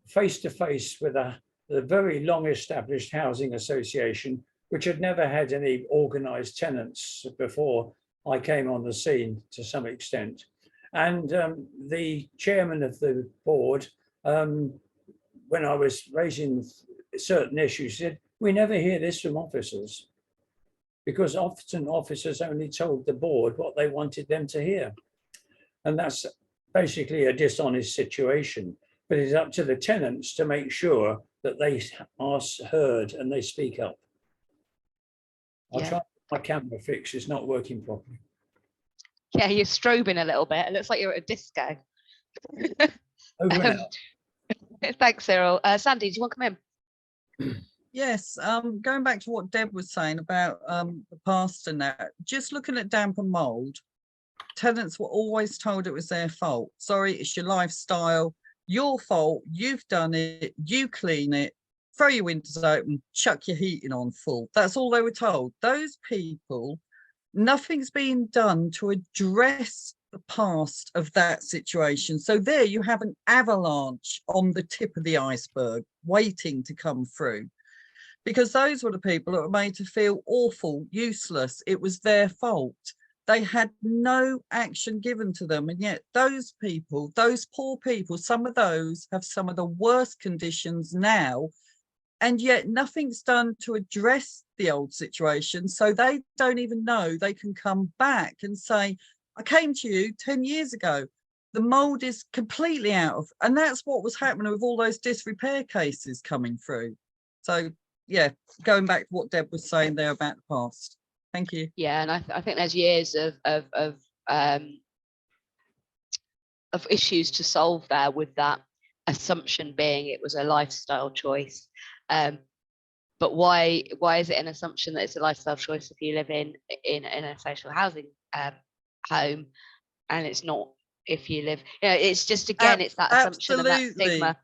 face-to-face with the very long-established housing association, which had never had any organised tenants before I came on the scene to some extent. And the chairman of the board, when I was raising certain issues, said, we never hear this from officers, because often officers only told the board what they wanted them to hear. And that's basically a dishonest situation, but it's up to the tenants to make sure that they are heard and they speak up. I'll try my camera fix, it's not working properly. Yeah, you're strobing a little bit. It looks like you're at a disco. Over and out. Thanks, Cyril. Sandy, do you want to come in? Yes, going back to what Deb was saying about the past and that, just looking at damp and mould, tenants were always told it was their fault. Sorry, it's your lifestyle, your fault, you've done it, you clean it, throw your windows open, chuck your heating on full. That's all they were told. Those people, nothing's been done to address the past of that situation. So there you have an avalanche on the tip of the iceberg waiting to come through, because those were the people that were made to feel awful, useless. It was their fault. They had no action given to them. And yet those people, those poor people, some of those have some of the worst conditions now, and yet nothing's done to address the old situation. So they don't even know they can come back and say, I came to you 10 years ago. The mould is completely out of, and that's what was happening with all those disrepair cases coming through. So yeah, going back to what Deb was saying there about the past. Thank you. Yeah, and I think there's years of issues to solve there, with that assumption being it was a lifestyle choice. But why is it an assumption that it's a lifestyle choice if you live in a social housing home, and it's not if you live, it's just, again, it's that assumption and that stigma.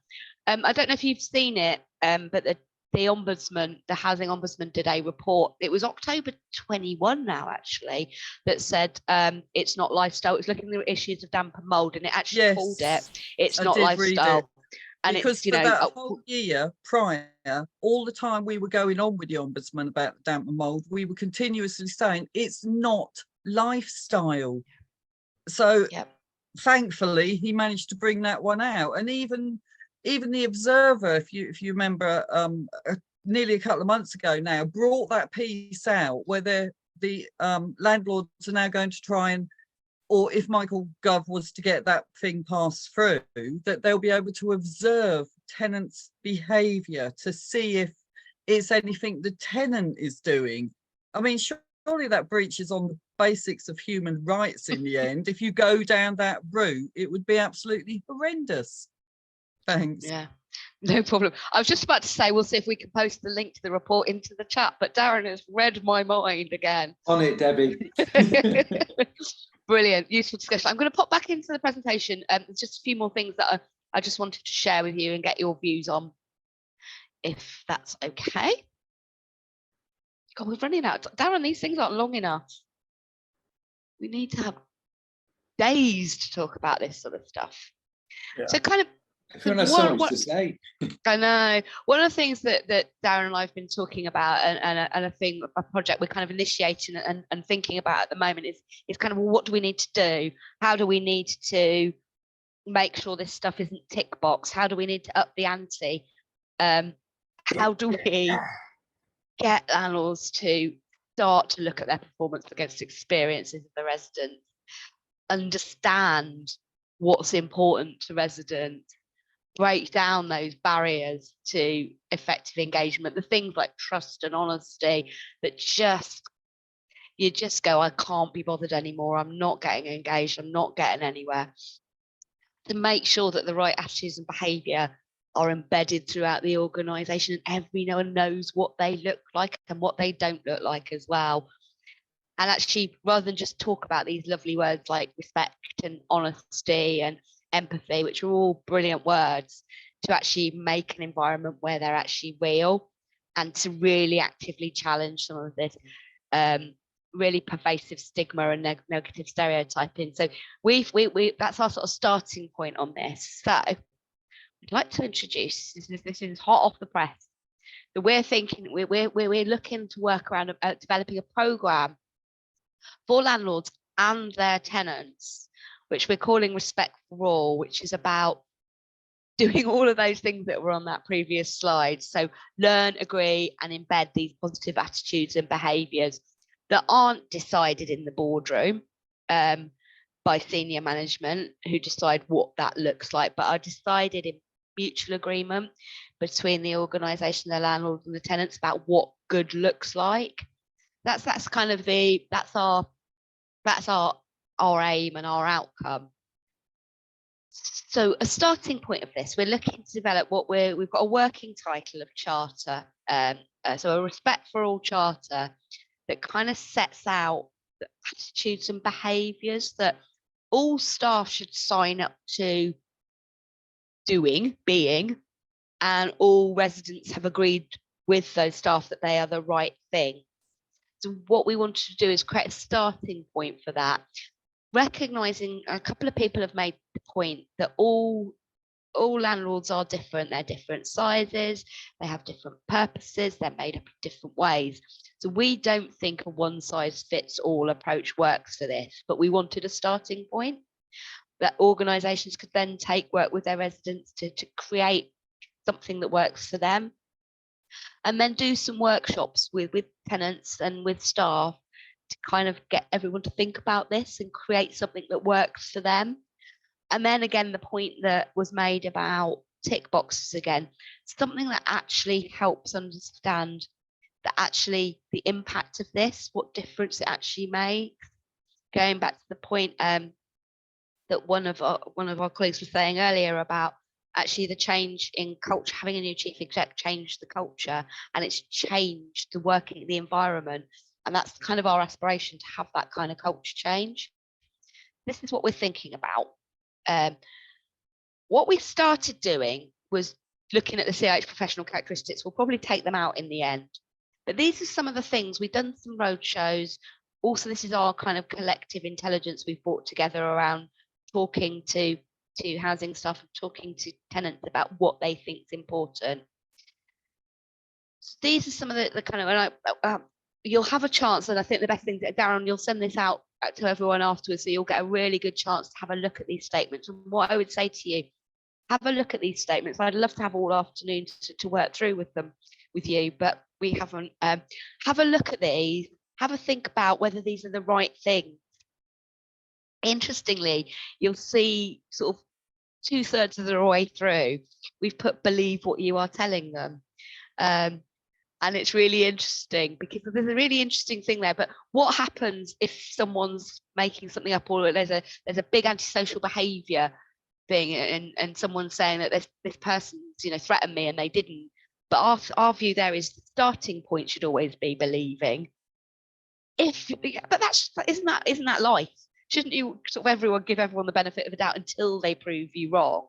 I don't know if you've seen it, but the ombudsman, the housing ombudsman, did a report. It was October 21 now, actually, that said it's not lifestyle. It's looking at the issues of damp and mould, and it actually called it it's not lifestyle. And because it's, for that whole year prior, all the time we were going on with the ombudsman about damp and mould, we were continuously saying it's not lifestyle. So thankfully he managed to bring that one out. And even the Observer, if you remember, nearly a couple of months ago now, brought that piece out where the landlords are now going to try and, or if Michael Gove was to get that thing passed through, that they'll be able to observe tenants' behaviour to see if it's anything the tenant is doing. I mean, surely that breaches on the basics of human rights in the end. If you go down that route, it would be absolutely horrendous. Thanks. Yeah, no problem. I was just about to say, we'll see if we can post the link to the report into the chat, but Darren has read my mind again. On it, Debbie. Brilliant, useful discussion. I'm going to pop back into the presentation. There's just a few more things that I just wanted to share with you and get your views on, if that's okay. God, we're running out. Darren, these things aren't long enough. We need to have days to talk about this sort of stuff. Yeah. So kind of, everyone has so much to say. I know. One of the things that Darren and I have been talking about, and a project we're kind of initiating and thinking about at the moment is kind of, well, what do we need to do? How do we need to make sure this stuff isn't tick box? How do we need to up the ante? How do we get landlords to start to look at their performance against experiences of the residents, understand what's important to residents, break down those barriers to effective engagement, the things like trust and honesty that just, you just go, I can't be bothered anymore. I'm not getting engaged. I'm not getting anywhere. To make sure that the right attitudes and behaviour are embedded throughout the organisation, and everyone knows what they look like and what they don't look like as well. And actually, rather than just talk about these lovely words like respect and honesty and empathy, which are all brilliant words, to actually make an environment where they're actually real, and to really actively challenge some of this really pervasive stigma and negative stereotyping. So we that's our sort of starting point on this. So I'd like to introduce, this is hot off the press. So we're thinking, we're looking to work around developing a programme for landlords and their tenants, which we're calling Respect for All, which is about doing all of those things that were on that previous slide. So learn, agree, and embed these positive attitudes and behaviours that aren't decided in the boardroom by senior management who decide what that looks like, but are decided in mutual agreement between the organisation, the landlords and the tenants about what good looks like. That's kind of that's our aim and our outcome. So a starting point of this, we're looking to develop we've got a working title of charter, so a Respect for All charter that kind of sets out the attitudes and behaviours that all staff should sign up to being, and all residents have agreed with those staff that they are the right thing. So what we wanted to do is create a starting point for that, recognising a couple of people have made the point that all landlords are different. They're different sizes, they have different purposes, they're made up of different ways. So we don't think a one size fits all approach works for this, but we wanted a starting point that organisations could then work with their residents to create something that works for them, and then do some workshops with tenants and with staff to kind of get everyone to think about this and create something that works for them. And then again, the point that was made about tick boxes again, something that actually helps understand that actually the impact of this, what difference it actually makes. Going back to the point that one of our colleagues was saying earlier about actually the change in culture, having a new chief exec changed the culture, and it's changed the environment. And that's kind of our aspiration, to have that kind of culture change. This is what we're thinking about. What we started doing was looking at the CIH professional characteristics. We'll probably take them out in the end. But these are some of the things. We've done some road shows. Also, this is our kind of collective intelligence we've brought together around talking to housing staff and talking to tenants about what they think is important. So these are some of the kind of, you'll have a chance, and I think the best thing, Darren, you'll send this out to everyone afterwards, so you'll get a really good chance to have a look at these statements. And what I would say to you, have a look at these statements. I'd love to have all afternoon to work through with them with you, but we haven't. Have a look at these, have a think about whether these are the right things. Interestingly, you'll see sort of 2/3 of the way through, we've put believe what you are telling them. And it's really interesting because there's a really interesting thing there. But what happens if someone's making something up, or there's a big antisocial behaviour thing, and someone's saying that this person's threatened me and they didn't? But our view there is the starting point should always be believing. But isn't that life? Shouldn't you sort of give everyone the benefit of the doubt until they prove you wrong?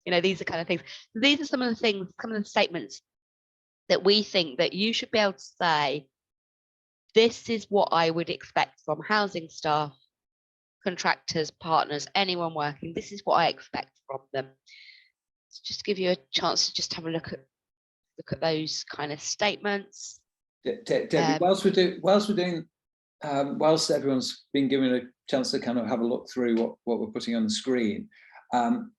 These are kind of things. These are some of the things, some of the statements that we think that you should be able to say, this is what I would expect from housing staff, contractors, partners, anyone working. This is what I expect from them. So just to give you a chance to just have a look at those kind of statements. Debbie, whilst everyone's been given a chance to kind of have a look through what we're putting on the screen, I'm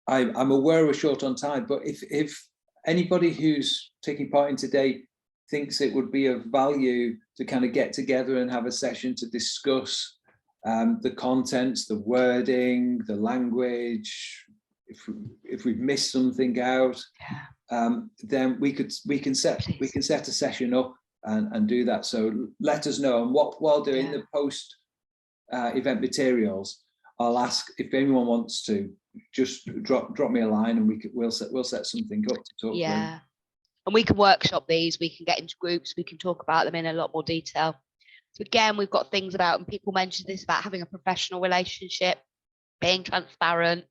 aware we're short on time, but if anybody who's taking part in today thinks it would be of value to kind of get together and have a session to discuss the contents, the wording, the language, if we've missed something out, then we can set a session up and do that. So let us know. And what we'll do in Yeah. the post event materials, I'll ask if anyone wants to just drop me a line, and we'll set something up to talk Yeah. through. And we can workshop these, we can get into groups, we can talk about them in a lot more detail. So again, we've got things about, and people mentioned this, about having a professional relationship, being transparent.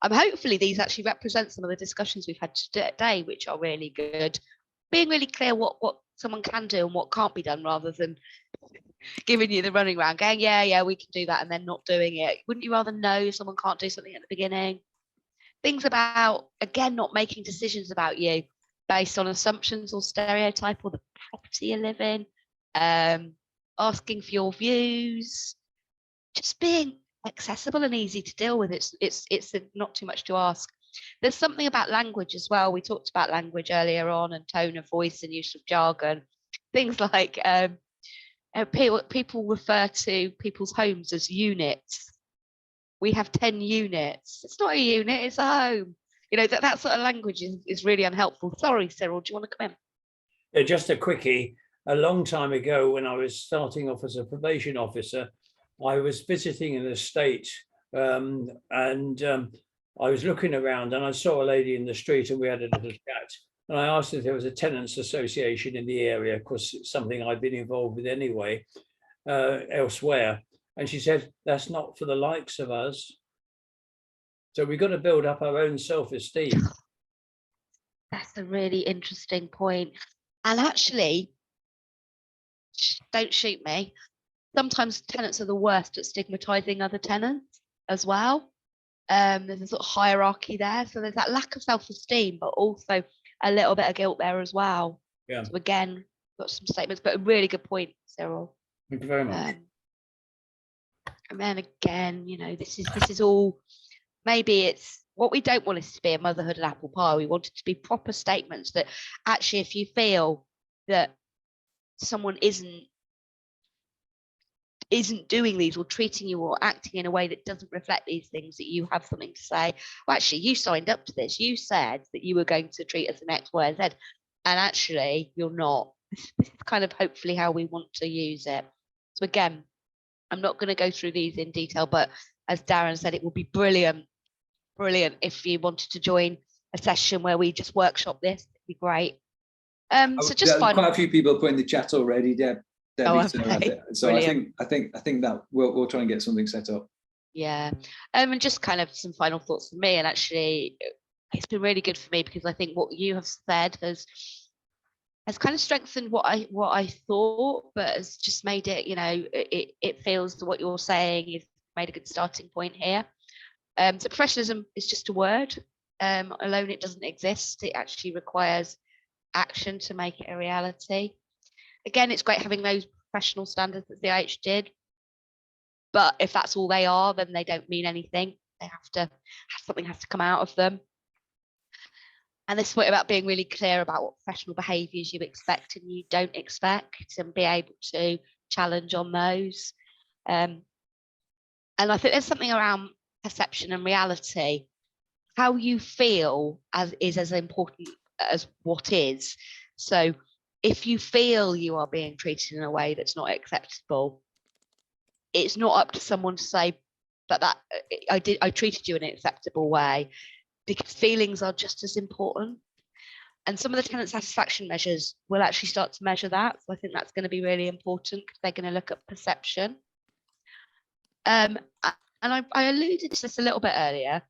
Hopefully these actually represent some of the discussions we've had today, which are really good. Being really clear what someone can do and what can't be done, rather than giving you the running around, going, yeah, we can do that, and then not doing it. Wouldn't you rather know someone can't do something at the beginning? Things about, again, not making decisions about you based on assumptions or stereotype or the property you live in, asking for your views, just being accessible and easy to deal with. It's not too much to ask. There's something about language as well. We talked about language earlier on, and tone of voice and use of jargon. Things like people refer to people's homes as units. We have 10 units. It's not a unit, it's a home. You know, that sort of language is really unhelpful. Sorry, Cyril, do you want to come in? Yeah, just a quickie. A long time ago, when I was starting off as a probation officer, I was visiting an estate, and I was looking around, and I saw a lady in the street, and we had a little chat. And I asked if there was a tenants association in the area, because it's something I'd been involved with anyway, elsewhere. And she said, that's not for the likes of us. So we've got to build up our own self-esteem. That's a really interesting point. And actually, don't shoot me, sometimes tenants are the worst at stigmatizing other tenants as well. There's a sort of hierarchy there. So there's that lack of self-esteem, but also a little bit of guilt there as well. Yeah. So again, got some statements, but a really good point, Cyril. Thank you very much. And then again, you know, this is all, maybe it's what we don't want is to be a motherhood and apple pie. We want it to be proper statements that actually, if you feel that someone isn't doing these or treating you or acting in a way that doesn't reflect these things, that you have something to say. Well, actually, you signed up to this. You said that you were going to treat us an X, Y, and Z, and actually you're not. This is kind of hopefully how we want to use it. So again, I'm not going to go through these in detail, but as Darren said, it would be brilliant if you wanted to join a session where we just workshop this. It'd be great. So just quite a few people put in the chat already, Debbie. Okay. So brilliant. I think that we'll try and get something set up. Yeah, and just kind of some final thoughts from me. And actually, it's been really good for me, because I think what you have said has kind of strengthened what I thought, but has just made it, you know, it feels that what you're saying, you've made a good starting point here. So professionalism is just a word. Alone it doesn't exist. It actually requires action to make it a reality. Again, it's great having those professional standards that the IH did, but if that's all they are, then they don't mean anything. They something has to come out of them. And this point about being really clear about what professional behaviours you expect and you don't expect, and be able to challenge on those. And I think there's something around perception and reality. How you feel is as important as what is. So if you feel you are being treated in a way that's not acceptable, it's not up to someone to say, but that I treated you in an acceptable way, because feelings are just as important. And some of the tenant satisfaction measures will actually start to measure that. So I think that's going to be really important, because they're going to look at perception. And I alluded to this a little bit earlier,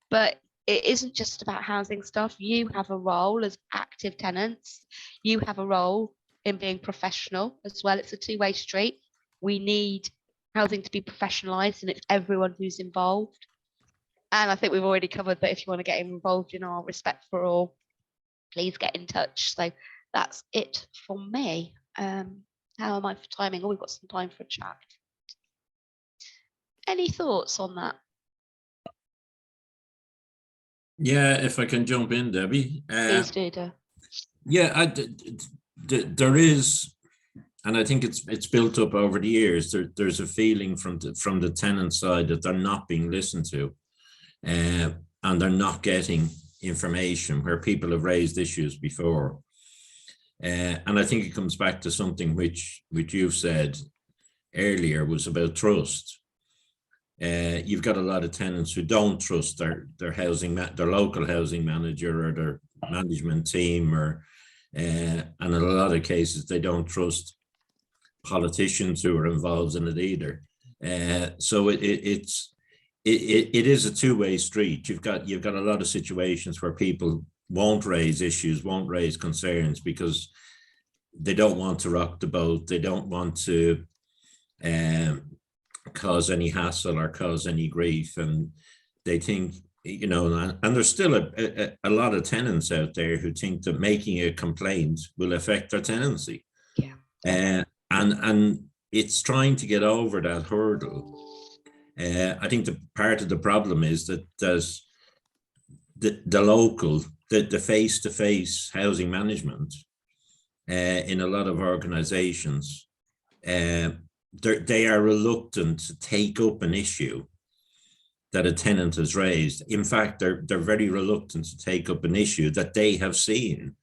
but it isn't just about housing stuff. You have a role as active tenants. You have a role in being professional as well. It's a two-way street. We need housing to be professionalised, and it's everyone who's involved. And I think we've already covered that if you want to get involved in our Respect for All, please get in touch. So that's it from me. How am I for timing? Oh, we've got some time for a chat. Any thoughts on that? Yeah, if I can jump in, Debbie. Please do, Dave. Yeah, there is, and I think it's built up over the years. There's a feeling from the tenant side that they're not being listened to, and they're not getting information where people have raised issues before. And I think it comes back to something which you've said earlier, was about trust. You've got a lot of tenants who don't trust their local housing manager or their management team, or and in a lot of cases they don't trust politicians who are involved in it either. So it is a two-way street. You've got a lot of situations where people won't raise issues, won't raise concerns, because they don't want to rock the boat. They don't want to cause any hassle or cause any grief, and they think, you know, and there's still a lot of tenants out there who think that making a complaint will affect their tenancy. Yeah. And it's trying to get over that hurdle. I think the part of the problem is that there's the local, the face-to-face housing management in a lot of organizations, they are reluctant to take up an issue that a tenant has raised. In fact, they're very reluctant to take up an issue that they have seen.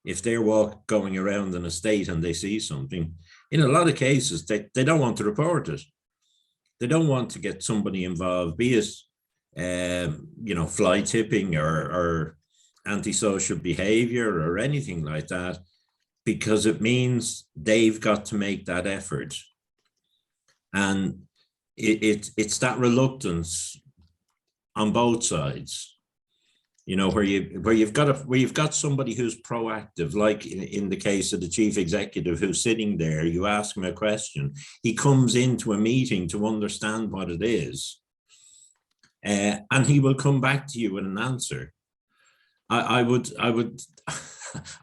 If they're going around an estate and they see something, in a lot of cases, they don't want to report it. They don't want to get somebody involved, be it, you know, fly tipping or antisocial behavior or anything like that, because it means they've got to make that effort. And it's that reluctance on both sides, you know, where you've got somebody who's proactive, like in the case of the chief executive who's sitting there. You ask him a question, he comes into a meeting to understand what it is, and he will come back to you with an answer. I would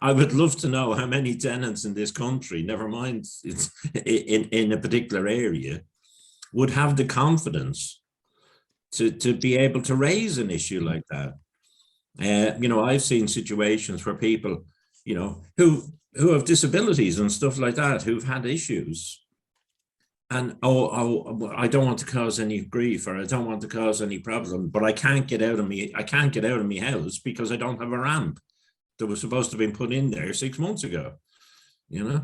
I would love to know how many tenants in this country, never mind it's in a particular area, would have the confidence to be able to raise an issue like that. You know, I've seen situations where people, you know, who have disabilities and stuff like that, who've had issues, and I don't want to cause any grief, or I don't want to cause any problem, but I can't get out of my house because I don't have a ramp that was supposed to have been put in there 6 months ago, you know.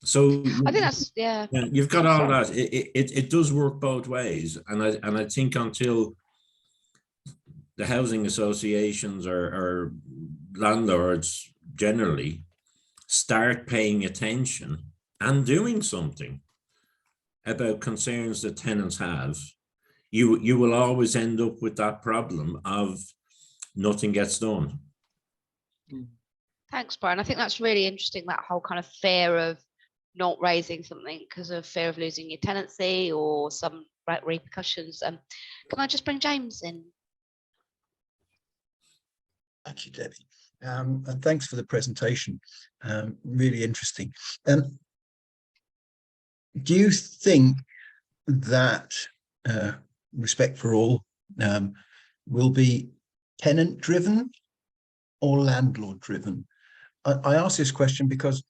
So I think that's, yeah. You've got all that. It does work both ways, and I think until the housing associations or landlords generally start paying attention and doing something about concerns that tenants have, you will always end up with that problem of nothing gets done. Thanks, Brian. I think that's really interesting, that whole kind of fear of not raising something because of fear of losing your tenancy or some repercussions. Can I just bring James in? Thank you, Debbie. And thanks for the presentation. Really interesting. Do you think that Respect for All will be tenant driven or landlord driven? I ask this question because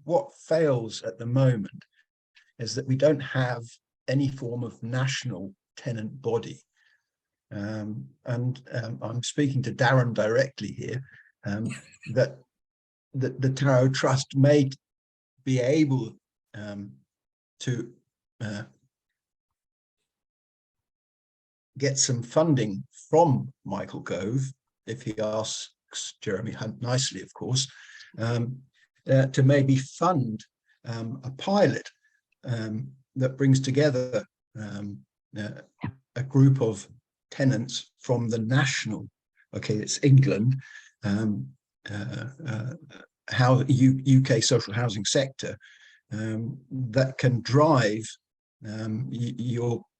what fails at the moment is that we don't have any form of national tenant body. And I'm speaking to Darren directly here, that the TAROE Trust may be able to get some funding from Michael Gove, if he asks Jeremy Hunt nicely, of course, to maybe fund a pilot that brings together a group of tenants from the national, okay, it's England, how UK social housing sector, that can drive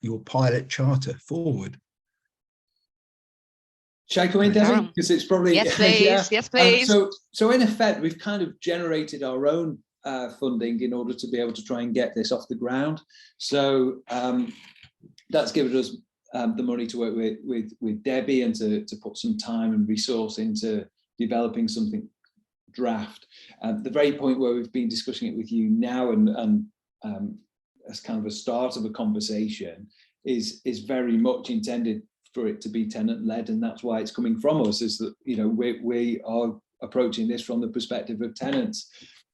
your pilot charter forward. Shall I come in, Debbie? Because it's probably, yes, please. Yeah. Yes, please. So in effect, we've kind of generated our own funding in order to be able to try and get this off the ground. So that's given us the money to work with Debbie and to put some time and resource into developing something draft. The very point where we've been discussing it with you now and as kind of a start of a conversation is very much intended for it to be tenant led, and that's why it's coming from us, is that, you know, we are approaching this from the perspective of tenants.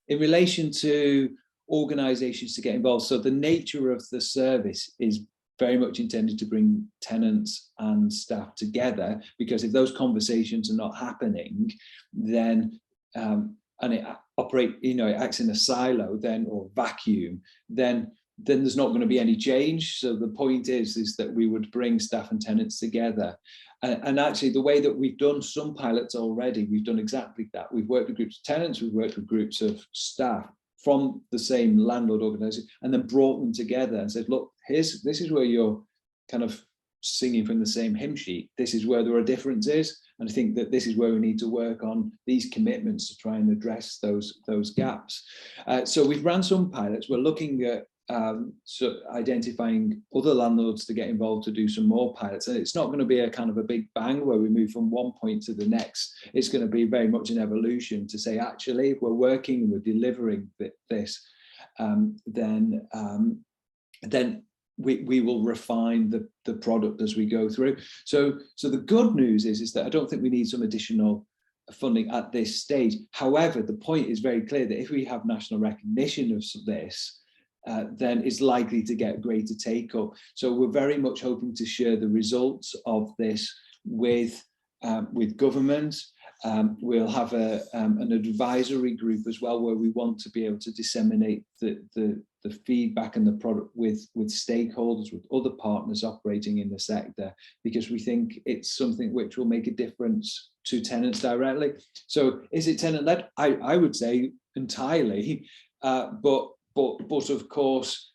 in relation to organisations to get involved, so the nature of the service is very much intended to bring tenants and staff together, because if those conversations are not happening, then and it it acts in a silo then, or vacuum, then there's not going to be any change. So the point is that we would bring staff and tenants together. And actually, the way that we've done some pilots already, we've done exactly that. We've worked with groups of tenants, we've worked with groups of staff from the same landlord organisation, and then brought them together and said, look, this is where you're kind of singing from the same hymn sheet. This is where there are differences. And I think that this is where we need to work on these commitments to try and address those gaps. So we've ran some pilots. We're looking at identifying other landlords to get involved to do some more pilots. And it's not going to be a kind of a big bang where we move from one point to the next. It's going to be very much an evolution to say, actually, if we're working and we're delivering this, then we will refine the product as we go through. So the good news is that I don't think we need some additional funding at this stage. However, the point is very clear that if we have national recognition of this, then it's likely to get greater take up. So we're very much hoping to share the results of this with government. We'll have an advisory group as well, where we want to be able to disseminate the feedback and the product with stakeholders, with other partners operating in the sector, because we think it's something which will make a difference to tenants directly. So is it tenant-led? I would say entirely, but of course,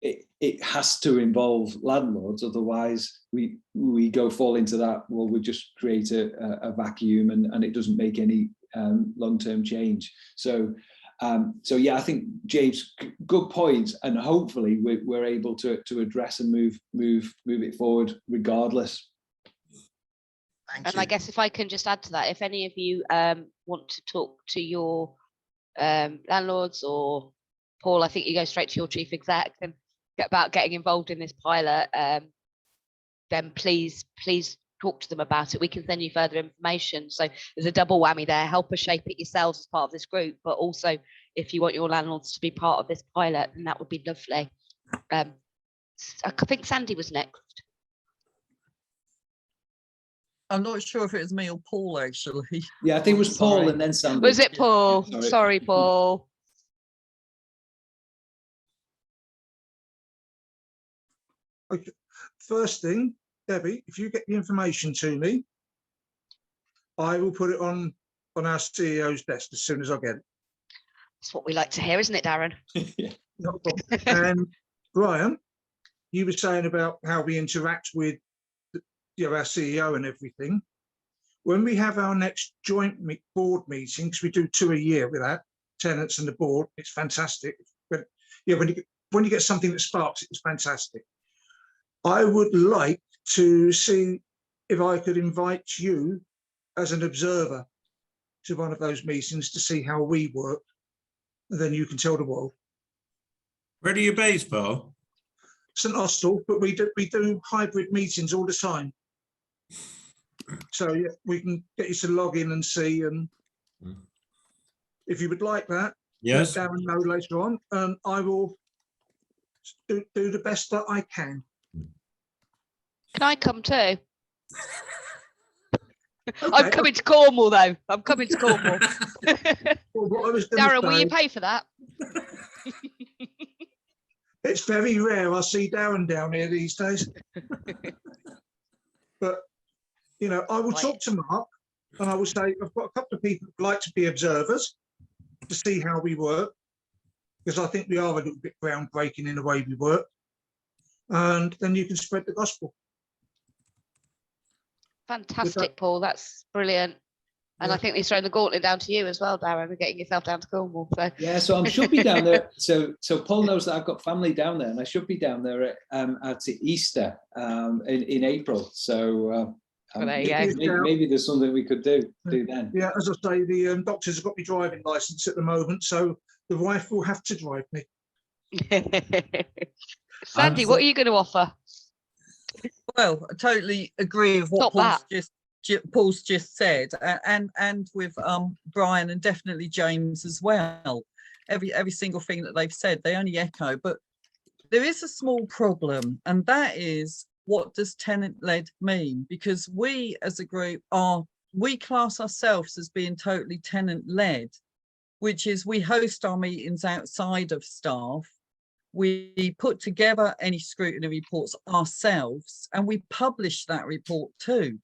it has to involve landlords, otherwise we fall into that, well, we just create a vacuum and it doesn't make any long-term change. So yeah, I think, James, good points, and hopefully we're able to address and move it forward regardless. And I guess if I can just add to that, if any of you want to talk to your landlords, or Paul, I think you go straight to your chief exec and get about getting involved in this pilot, then please talk to them about it. We can send you further information. So there's a double whammy there. Help us shape it yourselves as part of this group, but also if you want your landlords to be part of this pilot, then that would be lovely. I think Sandy was next. I'm not sure if it was me or Paul, actually. Yeah, I think it was Paul and then Sandy. Was it Paul? Sorry, Paul. Okay. First thing, Debbie, if you get the information to me, I will put it on our CEO's desk as soon as I get it. That's what we like to hear, isn't it, Darren? Yeah. Not a problem. And Brian, you were saying about how we interact with our CEO and everything. When we have our next joint board meeting, because we do 2 a year with that, tenants and the board, it's fantastic. But yeah, when you get something that sparks, it's fantastic. I would like to see if I could invite you as an observer to one of those meetings to see how we work, and then you can tell the world. Where are you based, Paul? St Austell, but we do hybrid meetings all the time. So yeah, we can get you to log in and see, and if you would like that, Yes. let Darren know later on, and I will do the best that I can. Can I come too? Okay. I'm coming to Cornwall, though. I'm coming to Cornwall. Well, what I was gonna Darren, will say, you pay for that? it's very rare I see Darren down here these days. But, you know, I will talk to Mark and I will say, I've got a couple of people who'd like to be observers to see how we work, because I think we are a little bit groundbreaking in the way we work. And then you can spread the gospel. Fantastic, Paul. That's brilliant. And I think he's thrown the gauntlet down to you as well, Darren, and getting yourself down to Cornwall. So Yeah, so I should be down there. So Paul knows that I've got family down there, and I should be down there at Easter in April. So there you go. maybe there's something we could do then. Yeah, as I say, the doctors have got me driving license at the moment, so the wife will have to drive me. Sandy, what are you going to offer? Well, I totally agree with what Stop Paul's that. just Paul's just said, and with Brian and definitely James as well. Every single thing that they've said, they only echo. But there is a small problem, and that is, what does tenant-led mean? Because we as a group we class ourselves as being totally tenant-led, which is we host our meetings outside of staff. We put together any scrutiny reports ourselves, and we publish that report too.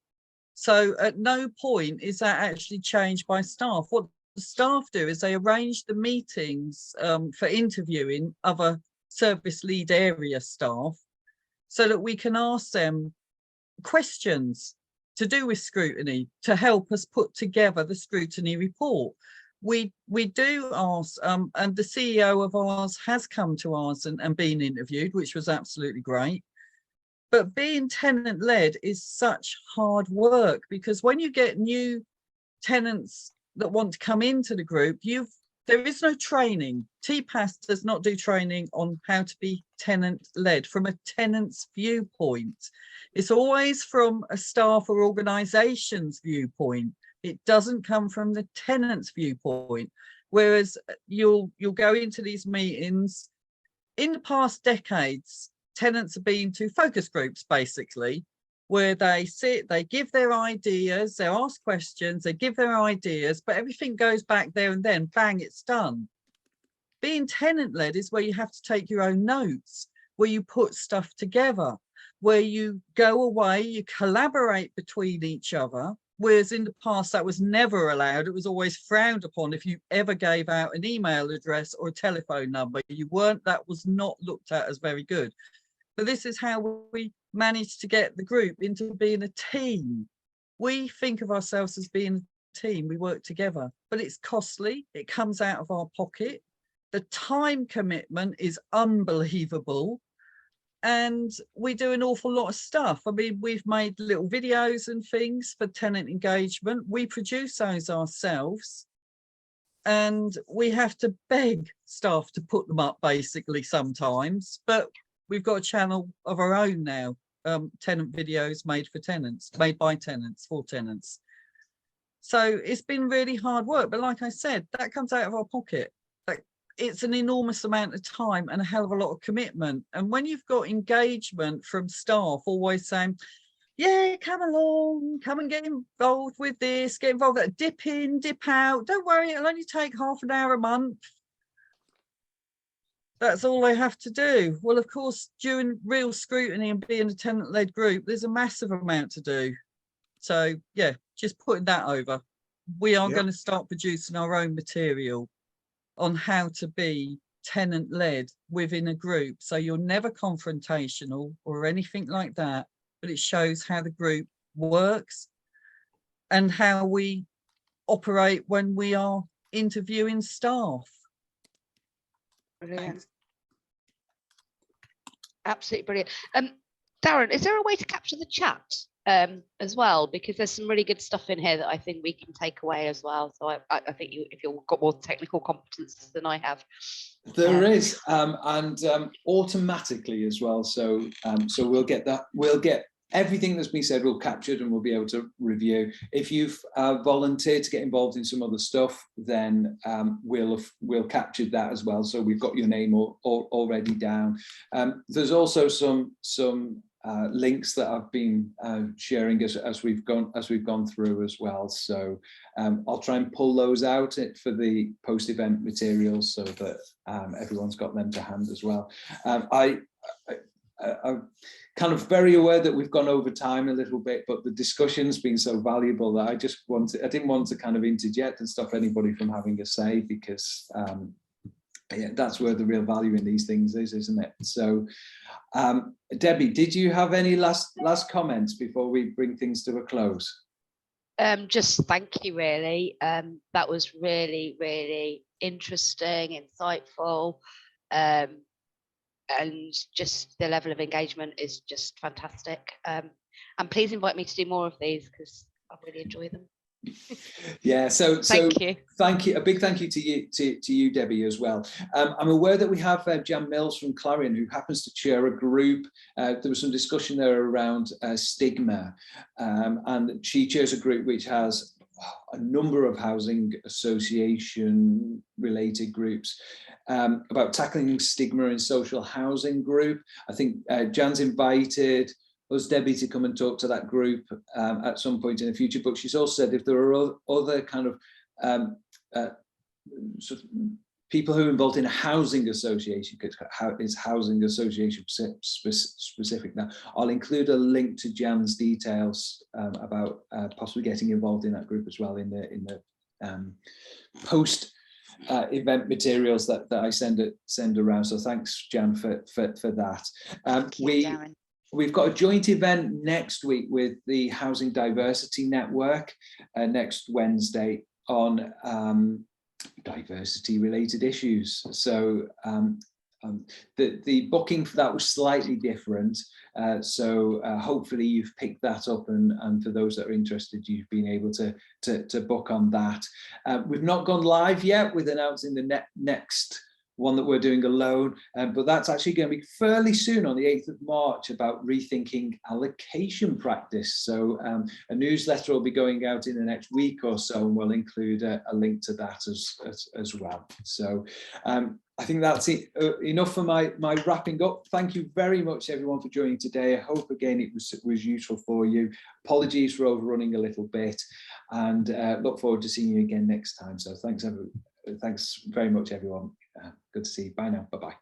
So at no point is that actually changed by staff. What the staff do is they arrange the meetings for interviewing other service lead area staff, so that we can ask them questions to do with scrutiny to help us put together the scrutiny report. We do ask, and the CEO of ours has come to ours and been interviewed, which was absolutely great. But being tenant-led is such hard work, because when you get new tenants that want to come into the group, there is no training. TPAS does not do training on how to be tenant-led from a tenant's viewpoint. It's always from a staff or organisation's viewpoint. It doesn't come from the tenant's viewpoint. Whereas you'll go into these meetings. In the past decades, tenants have been to focus groups, basically, where they sit, they give their ideas, they ask questions, they give their ideas, but everything goes back there and then, bang, it's done. Being tenant-led is where you have to take your own notes, where you put stuff together, where you go away, you collaborate between each other, whereas in the past that was never allowed. It was always frowned upon if you ever gave out an email address or a telephone number. That was not looked at as very good. But this is how we managed to get the group into being a team. We think of ourselves as being a team. We work together, but it's costly. It comes out of our pocket. The time commitment is unbelievable. And we do an awful lot of stuff. I mean, we've made little videos and things for tenant engagement. We produce those ourselves. And we have to beg staff to put them up, basically, sometimes. But we've got a channel of our own now, tenant videos made by tenants, for tenants. So it's been really hard work. But like I said, that comes out of our pocket. It's an enormous amount of time and a hell of a lot of commitment. And when you've got engagement from staff always saying, yeah, come along, come and get involved with this, get involved, dip in, dip out, don't worry, it'll only take half an hour a month. That's all they have to do. Well, of course, during real scrutiny and being a tenant-led group, there's a massive amount to do. So yeah, just putting that over. We are going to start producing our own material on how to be tenant-led within a group. So you're never confrontational or anything like that, but it shows how the group works and how we operate when we are interviewing staff. Brilliant. Absolutely brilliant. Darren, is there a way to capture the chat as well? Because there's some really good stuff in here that I think we can take away as well. So I think if you've got more technical competence than I have. There is, and automatically as well. So we'll get that. We'll get everything that's been said. We'll capture it and we'll be able to review. If you've volunteered to get involved in some other stuff, then we'll capture that as well. So we've got your name already down. There's also some links that I've been sharing as we've gone through as well. So I'll try and pull those out for the post-event materials so that everyone's got them to hand as well. I'm kind of very aware that we've gone over time a little bit, but the discussion's been so valuable that I didn't want to kind of interject and stop anybody from having a say, because yeah, that's where the real value in these things is, isn't it? So Debbie, did you have any last comments before we bring things to a close? Just thank you, really. That was really, really interesting, insightful, and just the level of engagement is just fantastic. And please invite me to do more of these, because I really enjoy them. Yeah, so Thank you. Thank you. A big thank you to you, Debbie, as well. I'm aware that we have Jan Mills from Clarion, who happens to chair a group. There was some discussion there around stigma, and she chairs a group which has a number of housing association related groups about tackling stigma in social housing group. I think Jan's invited us, Debbie, to come and talk to that group at some point in the future, but she's also said if there are other kind of sort of people who are involved in a housing association, because it's housing association specific now, I'll include a link to Jan's details about possibly getting involved in that group as well in the post event materials that I send around. So thanks, Jan, for that. Thank you, Darren. We've got a joint event next week with the Housing Diversity Network next Wednesday on diversity related issues. So the booking for that was slightly different. So hopefully you've picked that up, and for those that are interested, you've been able to book on that. We've not gone live yet with announcing the next one that we're doing alone, but that's actually going to be fairly soon on the 8th of March about rethinking allocation practice. So a newsletter will be going out in the next week or so, and we'll include a link to that as well. So I think that's enough for my wrapping up. Thank you very much, everyone, for joining today. I hope again it was useful for you. Apologies for overrunning a little bit, and look forward to seeing you again next time. So thanks very much, everyone. Good to see you. Bye now. Bye-bye.